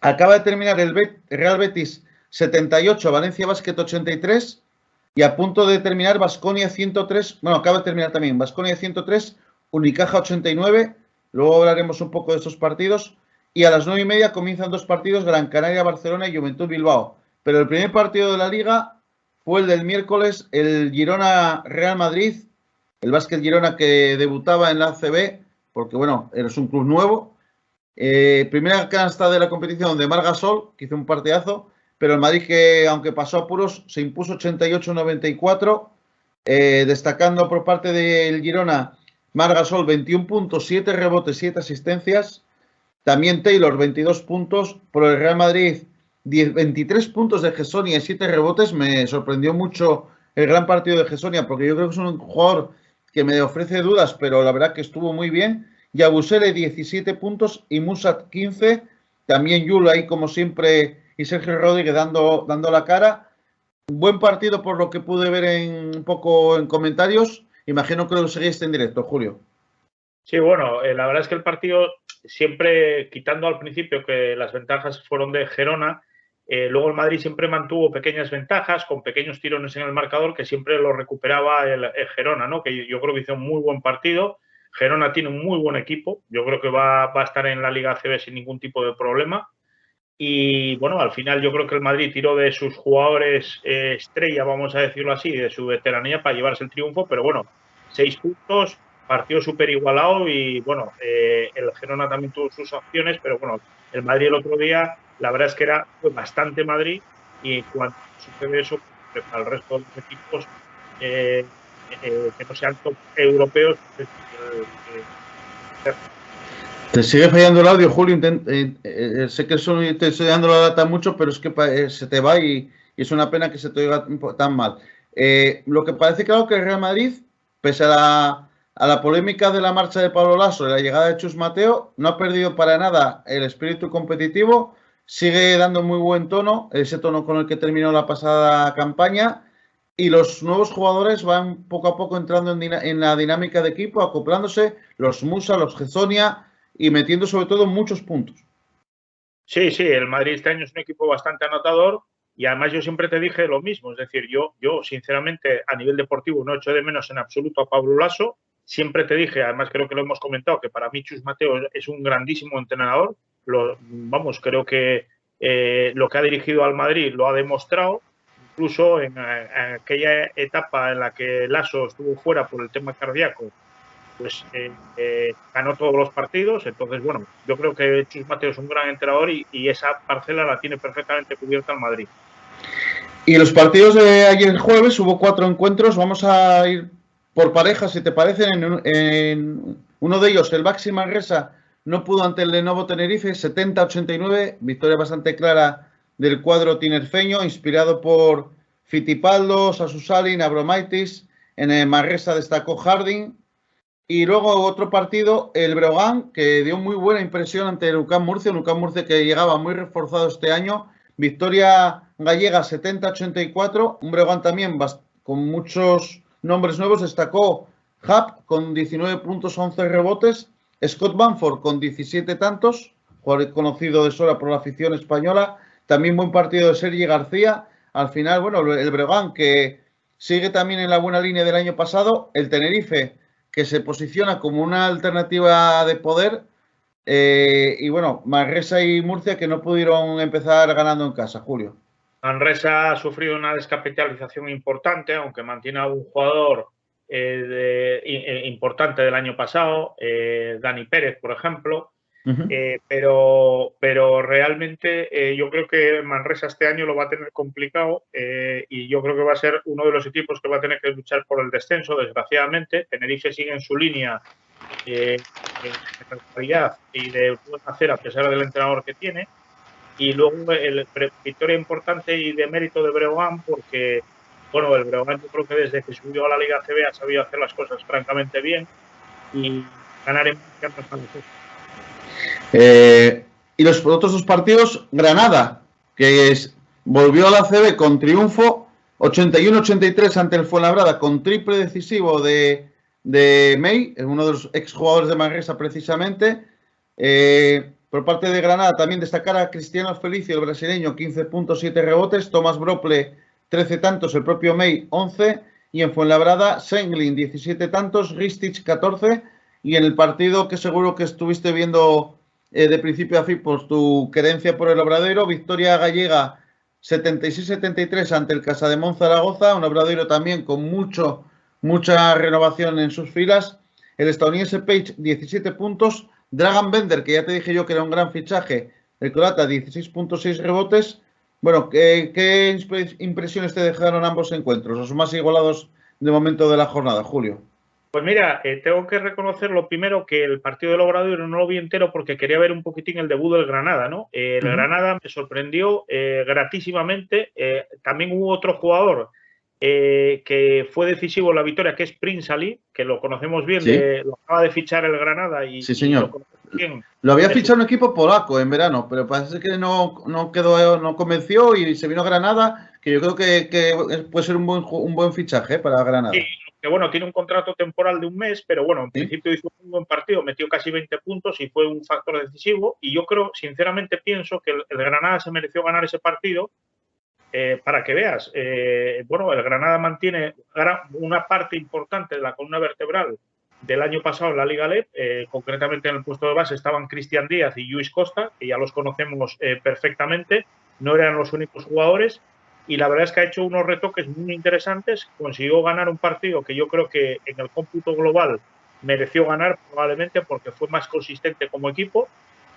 Speaker 1: Acaba de terminar el Real Betis 78, Valencia Basket 83 y a punto de terminar Baskonia 103. Bueno, acaba de terminar también Baskonia 103, Unicaja 89. Luego hablaremos un poco de estos partidos. Y a las 9:30 comienzan dos partidos, Gran Canaria, Barcelona y Juventud Bilbao. Pero el primer partido de la Liga fue el del miércoles, el Girona-Real Madrid, el Básquet Girona que debutaba en la ACB, porque bueno, es un club nuevo. Primera canasta de la competición de Marc Gasol, que hizo un partidazo, pero el Madrid que, aunque pasó apuros, se impuso 88-94, destacando por parte del Girona, Marc Gasol 21 puntos, 7 rebotes, 7 asistencias. También Taylor, 22 puntos. Por el Real Madrid, 23 puntos de Gessonia y 7 rebotes. Me sorprendió mucho el gran partido de Gessonia porque yo creo que es un jugador que me ofrece dudas, pero la verdad que estuvo muy bien. Yabusele, 17 puntos y Musat, 15. También Yul ahí, como siempre, y Sergio Rodríguez dando la cara. Buen partido por lo que pude ver un poco en comentarios. Imagino que lo seguiste en directo, Julio.
Speaker 2: Sí, bueno, la verdad es que el partido, siempre quitando al principio que las ventajas fueron de Gerona, luego el Madrid siempre mantuvo pequeñas ventajas con pequeños tirones en el marcador que siempre lo recuperaba el Gerona, ¿no? Que yo creo que hizo un muy buen partido. Gerona tiene un muy buen equipo, yo creo que va a estar en la Liga ACB sin ningún tipo de problema. Y bueno, al final yo creo que el Madrid tiró de sus jugadores estrella, vamos a decirlo así, de su veteranía para llevarse el triunfo, pero bueno, 6 puntos, partido súper igualado y bueno, el Girona también tuvo sus opciones, pero bueno, el Madrid el otro día, la verdad es que fue bastante Madrid y cuando sucede eso, pues, al resto de los equipos que no sean top europeos, pues,
Speaker 1: te sigue fallando el audio, Julio. Sé que te estoy dando la lata mucho, pero es que se te va y es una pena que se te oiga tan mal. Lo que parece claro que el Real Madrid, pese a la polémica de la marcha de Pablo Laso y la llegada de Chus Mateo, no ha perdido para nada el espíritu competitivo, sigue dando muy buen tono, ese tono con el que terminó la pasada campaña, y los nuevos jugadores van poco a poco entrando en la dinámica de equipo, acoplándose, los Musa, los Gessonia, y metiendo sobre todo muchos puntos.
Speaker 2: Sí, el Madrid este año es un equipo bastante anotador y además yo siempre te dije lo mismo, es decir, yo sinceramente a nivel deportivo no echo de menos en absoluto a Pablo Laso, siempre te dije, además creo que lo hemos comentado, que para mí Chus Mateo es un grandísimo entrenador, creo que lo que ha dirigido al Madrid lo ha demostrado, incluso en aquella etapa en la que Laso estuvo fuera por el tema cardíaco, pues ganó todos los partidos. Entonces, bueno, yo creo que Chus Mateo es un gran entrenador y esa parcela la tiene perfectamente cubierta el Madrid.
Speaker 1: Y los partidos de ayer jueves hubo 4 encuentros. Vamos a ir por parejas, si te parece. En uno de ellos, el Baxi Manresa no pudo ante el Lenovo Tenerife, 70-89, victoria bastante clara del cuadro tinerfeño, inspirado por Fittipaldo, Sasusalin, Abromaitis. En el Manresa destacó Harding. Y luego otro partido, el Breogán, que dio muy buena impresión ante el UCAM Murcia, un UCAM Murcia que llegaba muy reforzado este año. Victoria gallega 70-84, un Breogán también con muchos nombres nuevos. Destacó Hub con 19 puntos, 11 rebotes. Scott Banford con 17 tantos, jugador conocido de sobra por la afición española. También buen partido de Sergi García. Al final, bueno, el Breogán que sigue también en la buena línea del año pasado. El Tenerife, que se posiciona como una alternativa de poder, y bueno, Manresa y Murcia que no pudieron empezar ganando en casa, Julio.
Speaker 2: Manresa ha sufrido una descapitalización importante, aunque mantiene a un jugador importante del año pasado, Dani Pérez, por ejemplo.
Speaker 1: Ujú.
Speaker 2: Pero realmente yo creo que Manresa este año lo va a tener complicado y yo creo que va a ser uno de los equipos que va a tener que luchar por el descenso, desgraciadamente. Tenerife sigue en su línea de regularidad y de buen hacer a pesar del entrenador que tiene. Y luego victoria importante y de mérito de Breogán porque, bueno, el Breogán yo creo que desde que subió a la Liga CB ha sabido hacer las cosas francamente bien y ganar en
Speaker 1: Y los otros dos partidos, Granada, volvió a la CB con triunfo, 81-83 ante el Fuenlabrada, con triple decisivo de May, uno de los exjugadores de Manresa precisamente. Por parte de Granada también destacar a Cristiano Felicio, el brasileño, 15 puntos, 7 rebotes, Tomás Brople, 13 tantos, el propio May, 11, y en Fuenlabrada, Senglin, 17 tantos, Ristich, 14, y en el partido que seguro que estuviste viendo de principio a fin por tu querencia por el Obradoiro, victoria gallega 76-73 ante el Casademón Zaragoza, un Obradoiro también con mucha renovación en sus filas. El estadounidense Page, 17 puntos. Dragan Bender, que ya te dije yo que era un gran fichaje. El croata, 16.6 rebotes. Bueno, ¿qué impresiones te dejaron ambos encuentros? Los más igualados de momento de la jornada, Julio.
Speaker 2: Pues mira, tengo que reconocer lo primero que el partido del Obradoiro no lo vi entero porque quería ver un poquitín el debut del Granada, ¿no? El Granada me sorprendió gratísimamente. También hubo otro jugador que fue decisivo en la victoria, que es Prince Ali, que lo conocemos bien,
Speaker 1: ¿Sí?
Speaker 2: Lo acaba de fichar el Granada y,
Speaker 1: sí, señor.
Speaker 2: y lo conocemos bien.
Speaker 1: Lo había fichado un equipo polaco en verano, pero parece que no convenció y se vino a Granada, que yo creo que puede ser un buen fichaje para Granada.
Speaker 2: Sí, que bueno, tiene un contrato temporal de un mes, pero bueno, en principio hizo un buen partido, metió casi 20 puntos y fue un factor decisivo. Y yo creo, sinceramente, pienso que el Granada se mereció ganar ese partido para que veas. Bueno, el Granada mantiene una parte importante de la columna vertebral del año pasado en la Liga LEP, concretamente en el puesto de base estaban Cristian Díaz y Lluís Costa, que ya los conocemos perfectamente, no eran los únicos jugadores. Y la verdad es que ha hecho unos retoques muy interesantes, consiguió ganar un partido que yo creo que en el cómputo global mereció ganar probablemente porque fue más consistente como equipo.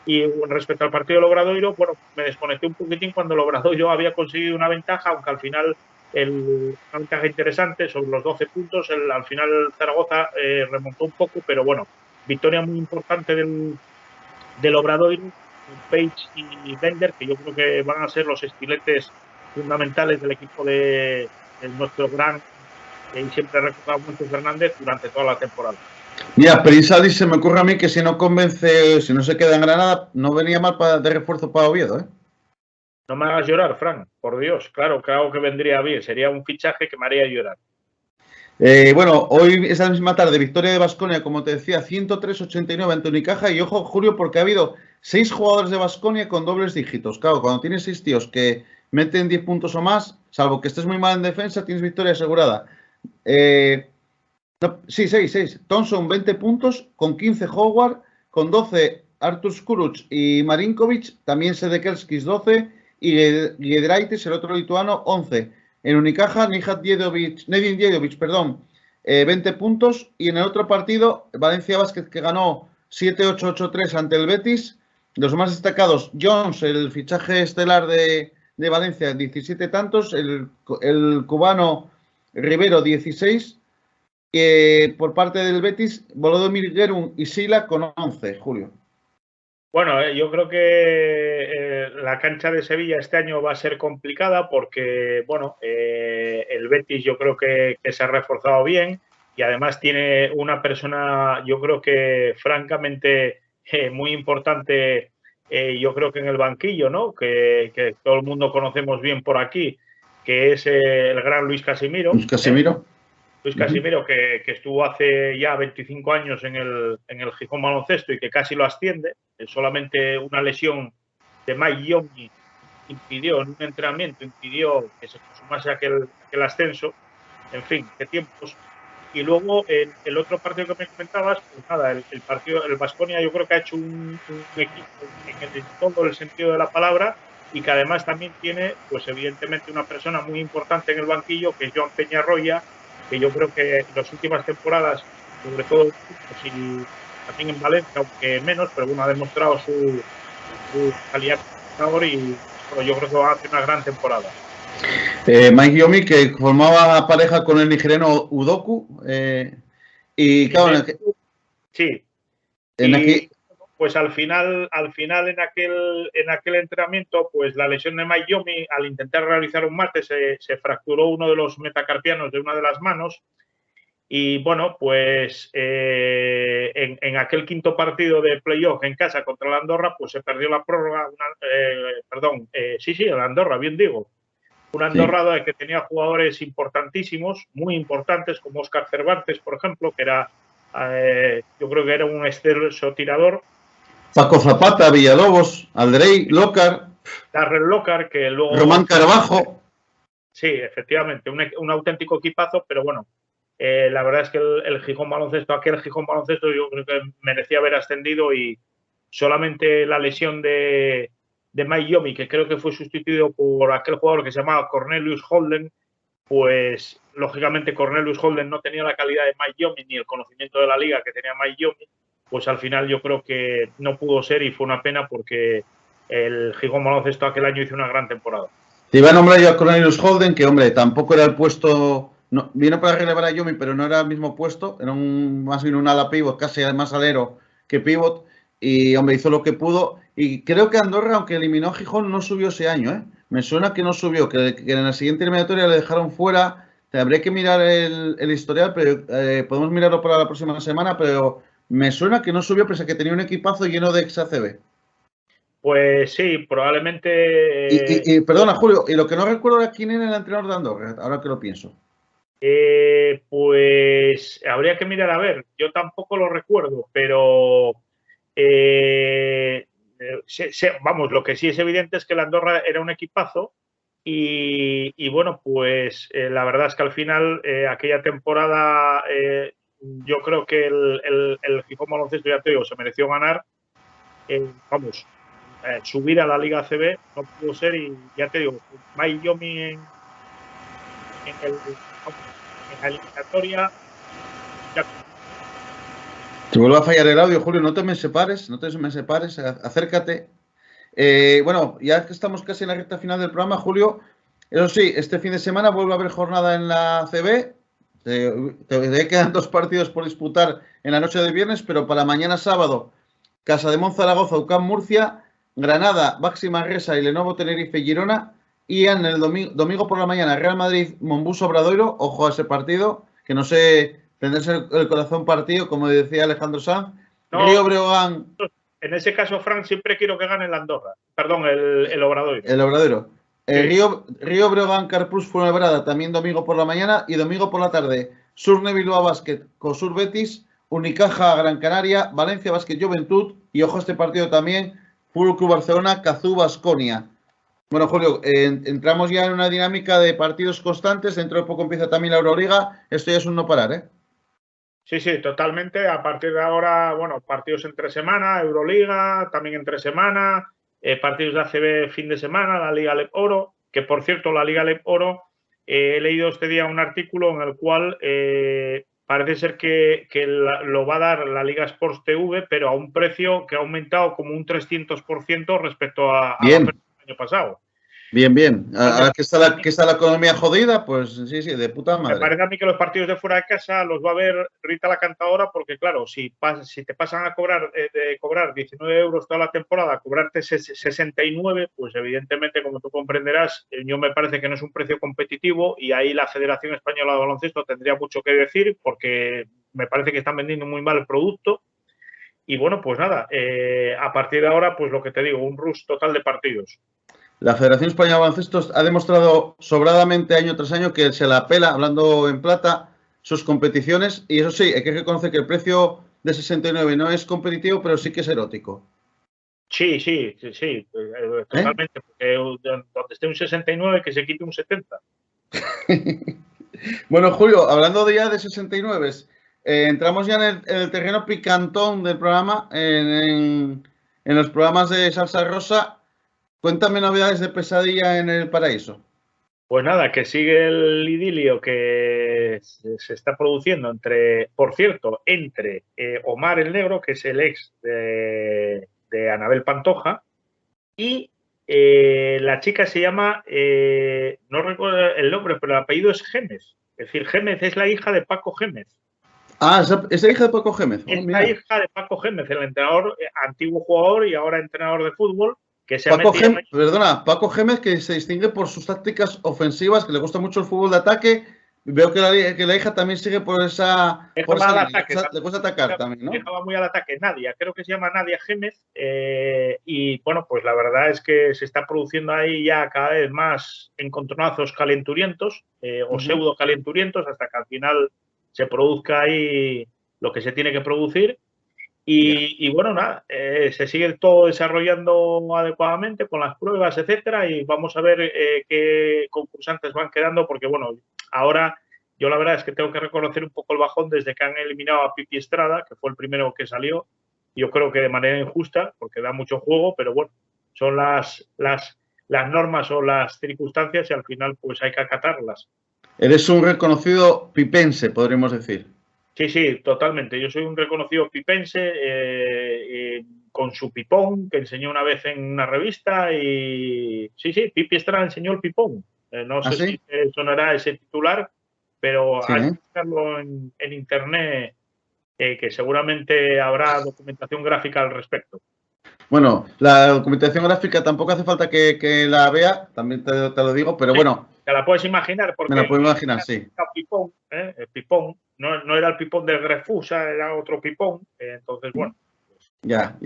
Speaker 2: Y respecto al partido del Obradoiro, bueno, me desconecté un poquitín cuando el Obradoiro había conseguido una ventaja, aunque al final una ventaja interesante sobre los 12 puntos. Al final Zaragoza remontó un poco, pero bueno, victoria muy importante del Obradoiro, Page y Bender, que yo creo que van a ser los estiletes fundamentales del equipo de nuestro gran y siempre recordado mucho Fernández durante toda la temporada.
Speaker 1: Mira, Prince se me ocurre a mí que si no convence, si no se queda en Granada, no venía mal de refuerzo para Oviedo, ¿eh?
Speaker 2: No me hagas llorar, Fran, por Dios. Claro que vendría bien. Sería un fichaje que me haría llorar.
Speaker 1: Bueno, hoy, esa misma tarde, victoria de Baskonia, como te decía, 103-89 ante Unicaja. Y ojo, Julio, porque ha habido 6 jugadores de Baskonia con dobles dígitos. Claro, cuando tienes 6 tíos que meten 10 puntos o más, salvo que estés muy mal en defensa, tienes victoria asegurada. Sí, 6. Thompson, 20 puntos, con 15 Howard, con 12 Artur Skuruc y Marinkovic, también Sedekerskis, 12, y Giedraitis, el otro lituano, 11. En Unicaja, Nedin Djedovic, 20 puntos, y en el otro partido, Valencia Basket, que ganó 7-8-8-3 ante el Betis. Los más destacados, Jones, el fichaje estelar de Valencia, 17 tantos, el cubano Rivero, 16, que por parte del Betis, Volodymyr Gerun y Sila con 11, Julio.
Speaker 2: Bueno, yo creo que la cancha de Sevilla este año va a ser complicada porque, bueno, el Betis yo creo que se ha reforzado bien y además tiene una persona, yo creo que francamente muy importante, yo creo que en el banquillo, ¿no? Que todo el mundo conocemos bien por aquí, que es el gran Luis Casimiro.
Speaker 1: Luis Casimiro.
Speaker 2: Luis Casimiro, que estuvo hace ya 25 años en el Gijón Baloncesto y que casi lo asciende. Solamente una lesión de Mike Young impidió, en un entrenamiento, impidió que se consumase aquel ascenso. En fin, qué tiempos. Y luego el otro partido que me comentabas, pues nada, el partido, el Baskonia yo creo que ha hecho un equipo en todo el sentido de la palabra y que además también tiene, pues evidentemente, una persona muy importante en el banquillo, que es Joan Peñarroya, que yo creo que en las últimas temporadas, sobre todo y también en Valencia, aunque menos, pero bueno, ha demostrado su calidad y bueno, yo creo que va a hacer una gran temporada.
Speaker 1: Mike Yomi, que formaba pareja con el nigeriano Udoku, y claro,
Speaker 2: sí.
Speaker 1: En
Speaker 2: y pues al final en aquel entrenamiento, pues la lesión de Mike Yomi, al intentar realizar un mate, se fracturó uno de los metacarpianos de una de las manos. Y bueno, pues en aquel quinto partido de playoff en casa contra la Andorra, pues se perdió la prórroga, el Andorra, bien digo. Una Andorra que tenía jugadores importantísimos, muy importantes, como Óscar Cervantes, por ejemplo, que era, yo creo que era un excelso tirador.
Speaker 1: Paco Zapata, Villalobos, Aldrey, Lócar.
Speaker 2: Darrell Lócar, que luego...
Speaker 1: Román Carbajo.
Speaker 2: Sí, efectivamente, un auténtico equipazo, pero bueno, la verdad es que el Gijón Baloncesto, aquel Gijón Baloncesto, yo creo que merecía haber ascendido y solamente la lesión de Mike Yomi, que creo que fue sustituido por aquel jugador que se llamaba Cornelius Holden, pues lógicamente Cornelius Holden no tenía la calidad de Mike Yomi ni el conocimiento de la liga que tenía Mike Yomi, pues al final yo creo que no pudo ser y fue una pena porque el Gijón Baloncesto aquel año hizo una gran temporada.
Speaker 1: Te iba a nombrar yo a Cornelius Holden, que hombre, tampoco era el puesto, no, vino para relevar a Yomi, pero no era el mismo puesto, era más bien un ala pivot, casi más alero que pivot, y hombre, hizo lo que pudo, y creo que Andorra, aunque eliminó a Gijón, no subió ese año, ¿eh? Me suena que no subió, que en la siguiente eliminatoria le dejaron fuera, te habría que mirar el historial, pero podemos mirarlo para la próxima semana, pero me suena que no subió, pese a que tenía un equipazo lleno de ex-ACB.
Speaker 2: Pues sí, probablemente...
Speaker 1: Perdona, Julio, y lo que no recuerdo era quién era el entrenador de Andorra, ahora que lo pienso.
Speaker 2: Pues habría que mirar a ver, yo tampoco lo recuerdo, pero vamos, lo que sí es evidente es que el Andorra era un equipazo y bueno, pues la verdad es que al final aquella temporada yo creo que el Gijón Baloncesto, ya te digo, se mereció ganar, vamos, subir a la Liga ACB no pudo ser y ya te digo, Mike Yomi en la eliminatoria.
Speaker 1: Te vuelvo a fallar el audio, Julio, no te me separes, acércate. Bueno, ya que estamos casi en la recta final del programa, Julio, eso sí, este fin de semana vuelve a haber jornada en la ACB. Te quedan 2 partidos por disputar en la noche de viernes, pero para mañana sábado, Casa de Zaragoza, UCAM Murcia, Granada, Baxi Manresa y Lenovo Tenerife Girona, y en el domingo por la mañana, Real Madrid, Monbus Obradoiro, ojo a ese partido, que no sé, tendrás el corazón partido, como decía Alejandro Sanz.
Speaker 2: No,
Speaker 1: Río Breogán.
Speaker 2: En ese caso, Frank, siempre quiero que gane el Andorra. Perdón, el Obradoiro.
Speaker 1: El Obradoiro. Sí. Río Breogán, Carpus Fuenlabrada, también domingo por la mañana, y domingo por la tarde, Surne Bilbao Basket, Cosur Betis, Unicaja Gran Canaria, Valencia Basket Juventud, y ojo a este partido también, Fútbol Club Barcelona, Cazú Baskonia. Bueno, Julio, entramos ya en una dinámica de partidos constantes, dentro de poco empieza también la Euroliga, esto ya es un no parar, ¿eh?
Speaker 2: Sí, sí, totalmente. A partir de ahora, bueno, partidos entre semana, Euroliga, también entre semana, partidos de ACB fin de semana, la Liga Lep Oro, que por cierto, la Liga Lep Oro, he leído este día un artículo en el cual parece ser que lo va a dar la Liga Sports TV, pero a un precio que ha aumentado como un 300% respecto a
Speaker 1: Bien.
Speaker 2: el año pasado.
Speaker 1: Bien, bien. Ahora que está la economía jodida, pues sí, de puta madre.
Speaker 2: Me parece a mí que los partidos de fuera de casa los va a ver Rita la Cantadora, porque claro, si te pasan a cobrar de cobrar 19 euros toda la temporada, a cobrarte 69, pues evidentemente, como tú comprenderás, yo me parece que no es un precio competitivo y ahí la Federación Española de Baloncesto tendría mucho que decir, porque me parece que están vendiendo muy mal el producto. Y bueno, pues nada, a partir de ahora, pues lo que te digo, un rush total de partidos.
Speaker 1: La Federación Española de Baloncesto ha demostrado sobradamente año tras año que se la pela, hablando en plata, sus competiciones. Y eso sí, hay que reconocer que el precio de 69 no es competitivo, pero sí que es erótico.
Speaker 2: Sí, totalmente. Porque donde esté un 69, que se quite un 70.
Speaker 1: Bueno, Julio, hablando ya de 69, entramos ya en el terreno picantón del programa, en los programas de Salsa Rosa. Cuéntame novedades de Pesadilla en el Paraíso.
Speaker 2: Pues nada, que sigue el idilio que se está produciendo por cierto, entre Omar el Negro, que es el ex de Anabel Pantoja, y la chica se llama, no recuerdo el nombre, pero el apellido es Gémez. Es decir, Gémez es la hija de Paco Gémez.
Speaker 1: Ah, esa hija de Paco Gémez.
Speaker 2: Es la hija de Paco Gémez, el entrenador, antiguo jugador y ahora entrenador de fútbol, que se ha metido ahí.
Speaker 1: Perdona, Paco Gémez, que se distingue por sus tácticas ofensivas, que le gusta mucho el fútbol de ataque. Veo que la hija también sigue por esa. Le gusta atacar también, ¿no?
Speaker 2: Dejaba muy al ataque Nadia, creo que se llama Nadia Gémez. Y bueno, pues la verdad es que se está produciendo ahí ya cada vez más encontronazos calenturientos o pseudo calenturientos, hasta que al final se produzca ahí lo que se tiene que producir. Y bueno, nada, se sigue todo desarrollando adecuadamente con las pruebas, etcétera, y vamos a ver qué concursantes van quedando, porque bueno, ahora yo la verdad es que tengo que reconocer un poco el bajón desde que han eliminado a Pipi Estrada, que fue el primero que salió, yo creo que de manera injusta, porque da mucho juego, pero bueno, son las normas o las circunstancias y al final pues hay que acatarlas.
Speaker 1: Eres un reconocido pipense, podríamos decir.
Speaker 2: Sí, sí, totalmente. Yo soy un reconocido pipense con su pipón que enseñó una vez en una revista y sí, Pipi Estrada enseñó el pipón. No sé si sonará ese titular, pero hay que buscarlo en internet, que seguramente habrá documentación gráfica al respecto.
Speaker 1: Bueno, la documentación gráfica tampoco hace falta que la vea, también te lo digo, pero bueno.
Speaker 2: Te la puedes imaginar, porque
Speaker 1: me la puedo imaginar, sí.
Speaker 2: Pipón, el pipón, no era el pipón de Grefusa, era otro pipón, entonces bueno. Pues,
Speaker 1: ya.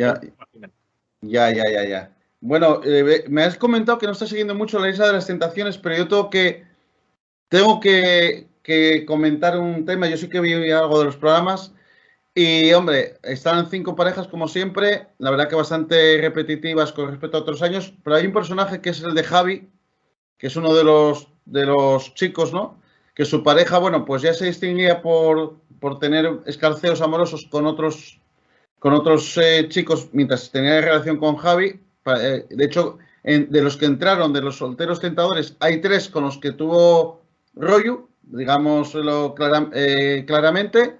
Speaker 1: Bueno, me has comentado que no estás siguiendo mucho la Isla de las Tentaciones, pero yo tengo que comentar un tema. Yo sí que vi algo de los programas y, hombre, están 5 parejas como siempre, la verdad que bastante repetitivas con respecto a otros años, pero hay un personaje que es el de Javi, que es uno de los chicos, ¿no? Que su pareja, bueno, pues ya se distinguía por tener escarceos amorosos con otros chicos mientras tenía relación con Javi. De hecho, de los que entraron, de los solteros tentadores, hay 3 con los que tuvo rollo, digámoslo claramente.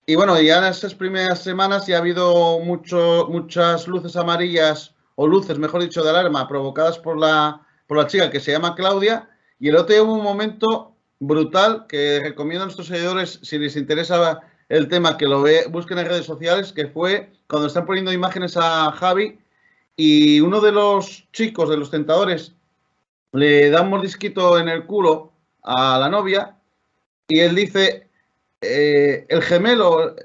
Speaker 1: Y bueno, ya en esas primeras semanas ya ha habido muchas luces amarillas, o luces, mejor dicho, de alarma, provocadas por la chica que se llama Claudia. Y el otro día hubo un momento brutal que recomiendo a nuestros seguidores, si les interesa el tema, que lo busquen en redes sociales, que fue cuando están poniendo imágenes a Javi y uno de los chicos, de los tentadores, le da un mordisquito en el culo a la novia y él dice, el gemelo,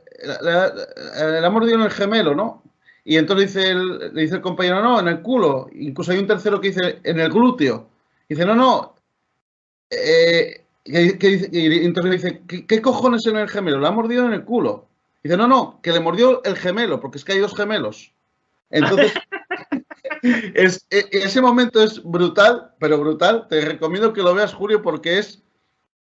Speaker 1: le ha mordido en el gemelo, ¿no? Y entonces le dice el compañero, no, en el culo. Incluso hay un tercero que dice, en el glúteo. Dice, no. Y entonces le dice, ¿qué cojones en el gemelo? Le ha mordido en el culo. Dice, no, que le mordió el gemelo, porque es que hay 2 gemelos. Entonces, ese momento es brutal, pero brutal. Te recomiendo que lo veas, Julio, porque es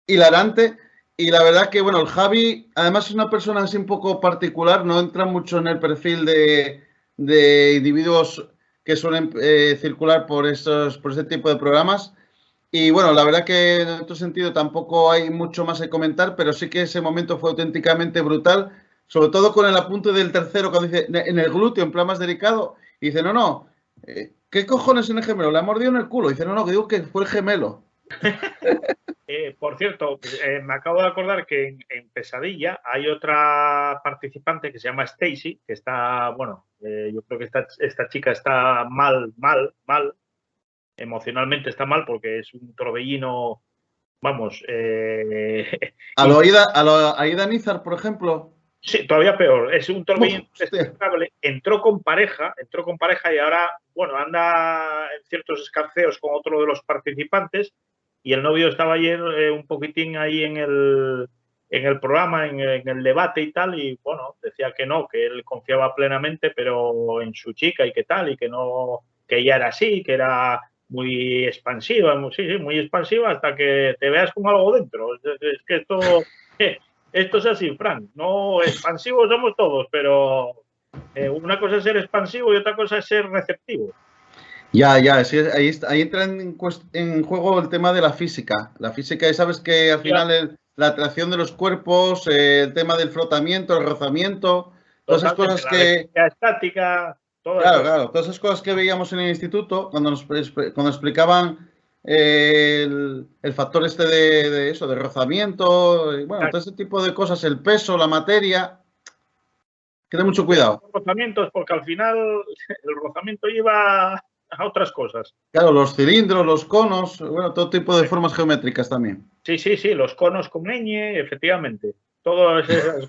Speaker 1: hilarante. Y la verdad que, bueno, el Javi, además es una persona así un poco particular, no entra mucho en el perfil de individuos que suelen circular por este tipo de programas. Y bueno, la verdad que en otro sentido tampoco hay mucho más que comentar, pero sí que ese momento fue auténticamente brutal, sobre todo con el apunte del tercero cuando dice en el glúteo, en plan más delicado, y dice, no, ¿qué cojones en el gemelo? Le ha mordido en el culo. Y dice, no, que digo que fue el gemelo.
Speaker 2: Por cierto, me acabo de acordar que en Pesadilla hay otra participante que se llama Stacy, que está, bueno, yo creo que esta chica está mal, emocionalmente está mal porque es un torbellino, vamos.
Speaker 1: ¿A la Aida Nízar, por ejemplo?
Speaker 2: Sí, todavía peor, es un torbellino descartable. Entró con pareja y ahora, bueno, anda en ciertos escarceos con otro de los participantes. Y el novio estaba ayer un poquitín ahí en el programa, en el debate y tal, y bueno, decía que no, que él confiaba plenamente, pero en su chica y que tal, y que no, que ella era así, que era muy expansiva, muy expansiva, hasta que te veas con algo dentro. Es que esto es así, Frank, no expansivos somos todos, pero una cosa es ser expansivo y otra cosa es ser receptivo.
Speaker 1: Ya, es que ahí entra en juego el tema de la física. La física, y sabes que al
Speaker 2: Ya,
Speaker 1: final la atracción de los cuerpos, el tema del frotamiento, el rozamiento, todas esas
Speaker 2: totalmente,
Speaker 1: cosas
Speaker 2: la
Speaker 1: que,
Speaker 2: electricidad estática, todo
Speaker 1: claro,
Speaker 2: eso.
Speaker 1: todas esas cosas que veíamos en el instituto cuando explicaban el factor este de eso, de rozamiento, y bueno, todo ese tipo de cosas, el peso, la materia, ten mucho
Speaker 2: Cuidado
Speaker 1: cuidado.
Speaker 2: con los rozamientos porque al final el rozamiento lleva a otras cosas.
Speaker 1: Claro, los cilindros, los conos, bueno, todo tipo de formas geométricas también.
Speaker 2: Sí, sí, sí, los conos con ñ, efectivamente. Todas esas.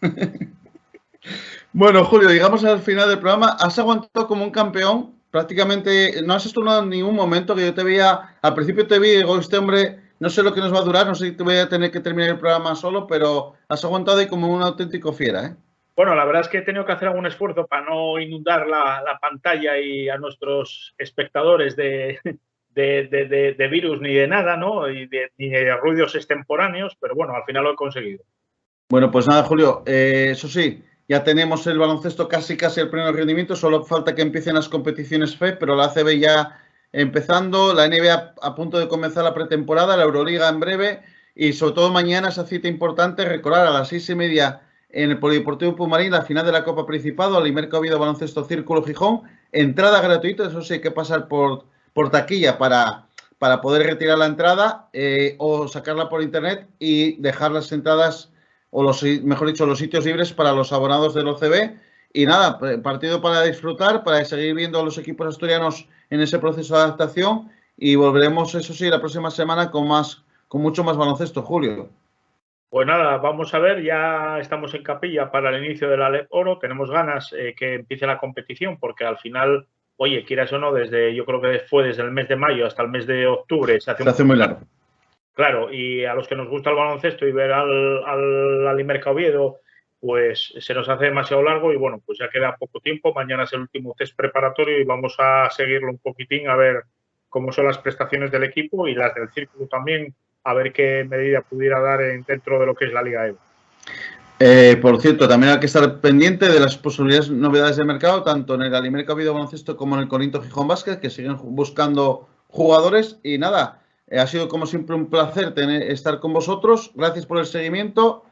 Speaker 1: Bueno, Julio, llegamos al final del programa. Has aguantado como un campeón. Prácticamente no has estornudado en ningún momento que yo te veía. Al principio te vi y digo, este hombre, no sé lo que nos va a durar, no sé si te voy a tener que terminar el programa solo, pero has aguantado y como un auténtico fiera, ¿eh?
Speaker 2: Bueno, la verdad es que he tenido que hacer algún esfuerzo para no inundar la pantalla y a nuestros espectadores de virus ni de nada, ¿no? Ni de ruidos extemporáneos, pero bueno, al final lo he conseguido.
Speaker 1: Bueno, pues nada, Julio, eso sí, ya tenemos el baloncesto casi el pleno rendimiento, solo falta que empiecen las competiciones FE, pero la ACB ya empezando, la NBA a punto de comenzar la pretemporada, la Euroliga en breve y sobre todo mañana esa cita importante, recordar a las 6:30 en el Polideportivo Pumarín la final de la Copa Principado, Alimerca Oviedo Baloncesto Círculo Gijón, entrada gratuita, eso sí hay que pasar por taquilla para poder retirar la entrada o sacarla por internet y dejar las entradas o mejor dicho, los sitios libres para los abonados del OCB. Y nada, partido para disfrutar, para seguir viendo a los equipos asturianos en ese proceso de adaptación y volveremos, eso sí, la próxima semana con mucho más baloncesto, Julio.
Speaker 2: Pues nada, vamos a ver, ya estamos en capilla para el inicio del Alep Oro, tenemos ganas que empiece la competición porque al final, oye, quieras o no, yo creo que fue desde el mes de mayo hasta el mes de octubre, se hace
Speaker 1: Se hace muy largo.
Speaker 2: Claro, y a los que nos gusta el baloncesto y ver al Alimerca Oviedo, pues se nos hace demasiado largo y bueno, pues ya queda poco tiempo. Mañana es el último test preparatorio y vamos a seguirlo un poquitín a ver cómo son las prestaciones del equipo y las del círculo también, a ver qué medida pudiera dar dentro de lo que es la Liga EVO.
Speaker 1: Por cierto, también hay que estar pendiente de las posibilidades novedades de mercado, tanto en el Alimerca Oviedo Baloncesto como en el Corinto Gijón Basket, que siguen buscando jugadores. Y nada, ha sido como siempre un placer estar con vosotros. Gracias por el seguimiento.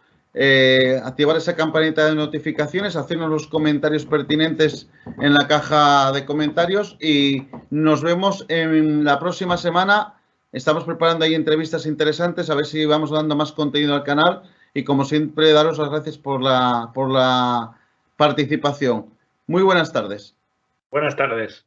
Speaker 1: Activar esa campanita de notificaciones, hacernos los comentarios pertinentes en la caja de comentarios y nos vemos en la próxima semana. Estamos preparando ahí entrevistas interesantes, a ver si vamos dando más contenido al canal. Y como siempre, daros las gracias por la participación. Muy buenas tardes.
Speaker 2: Buenas tardes.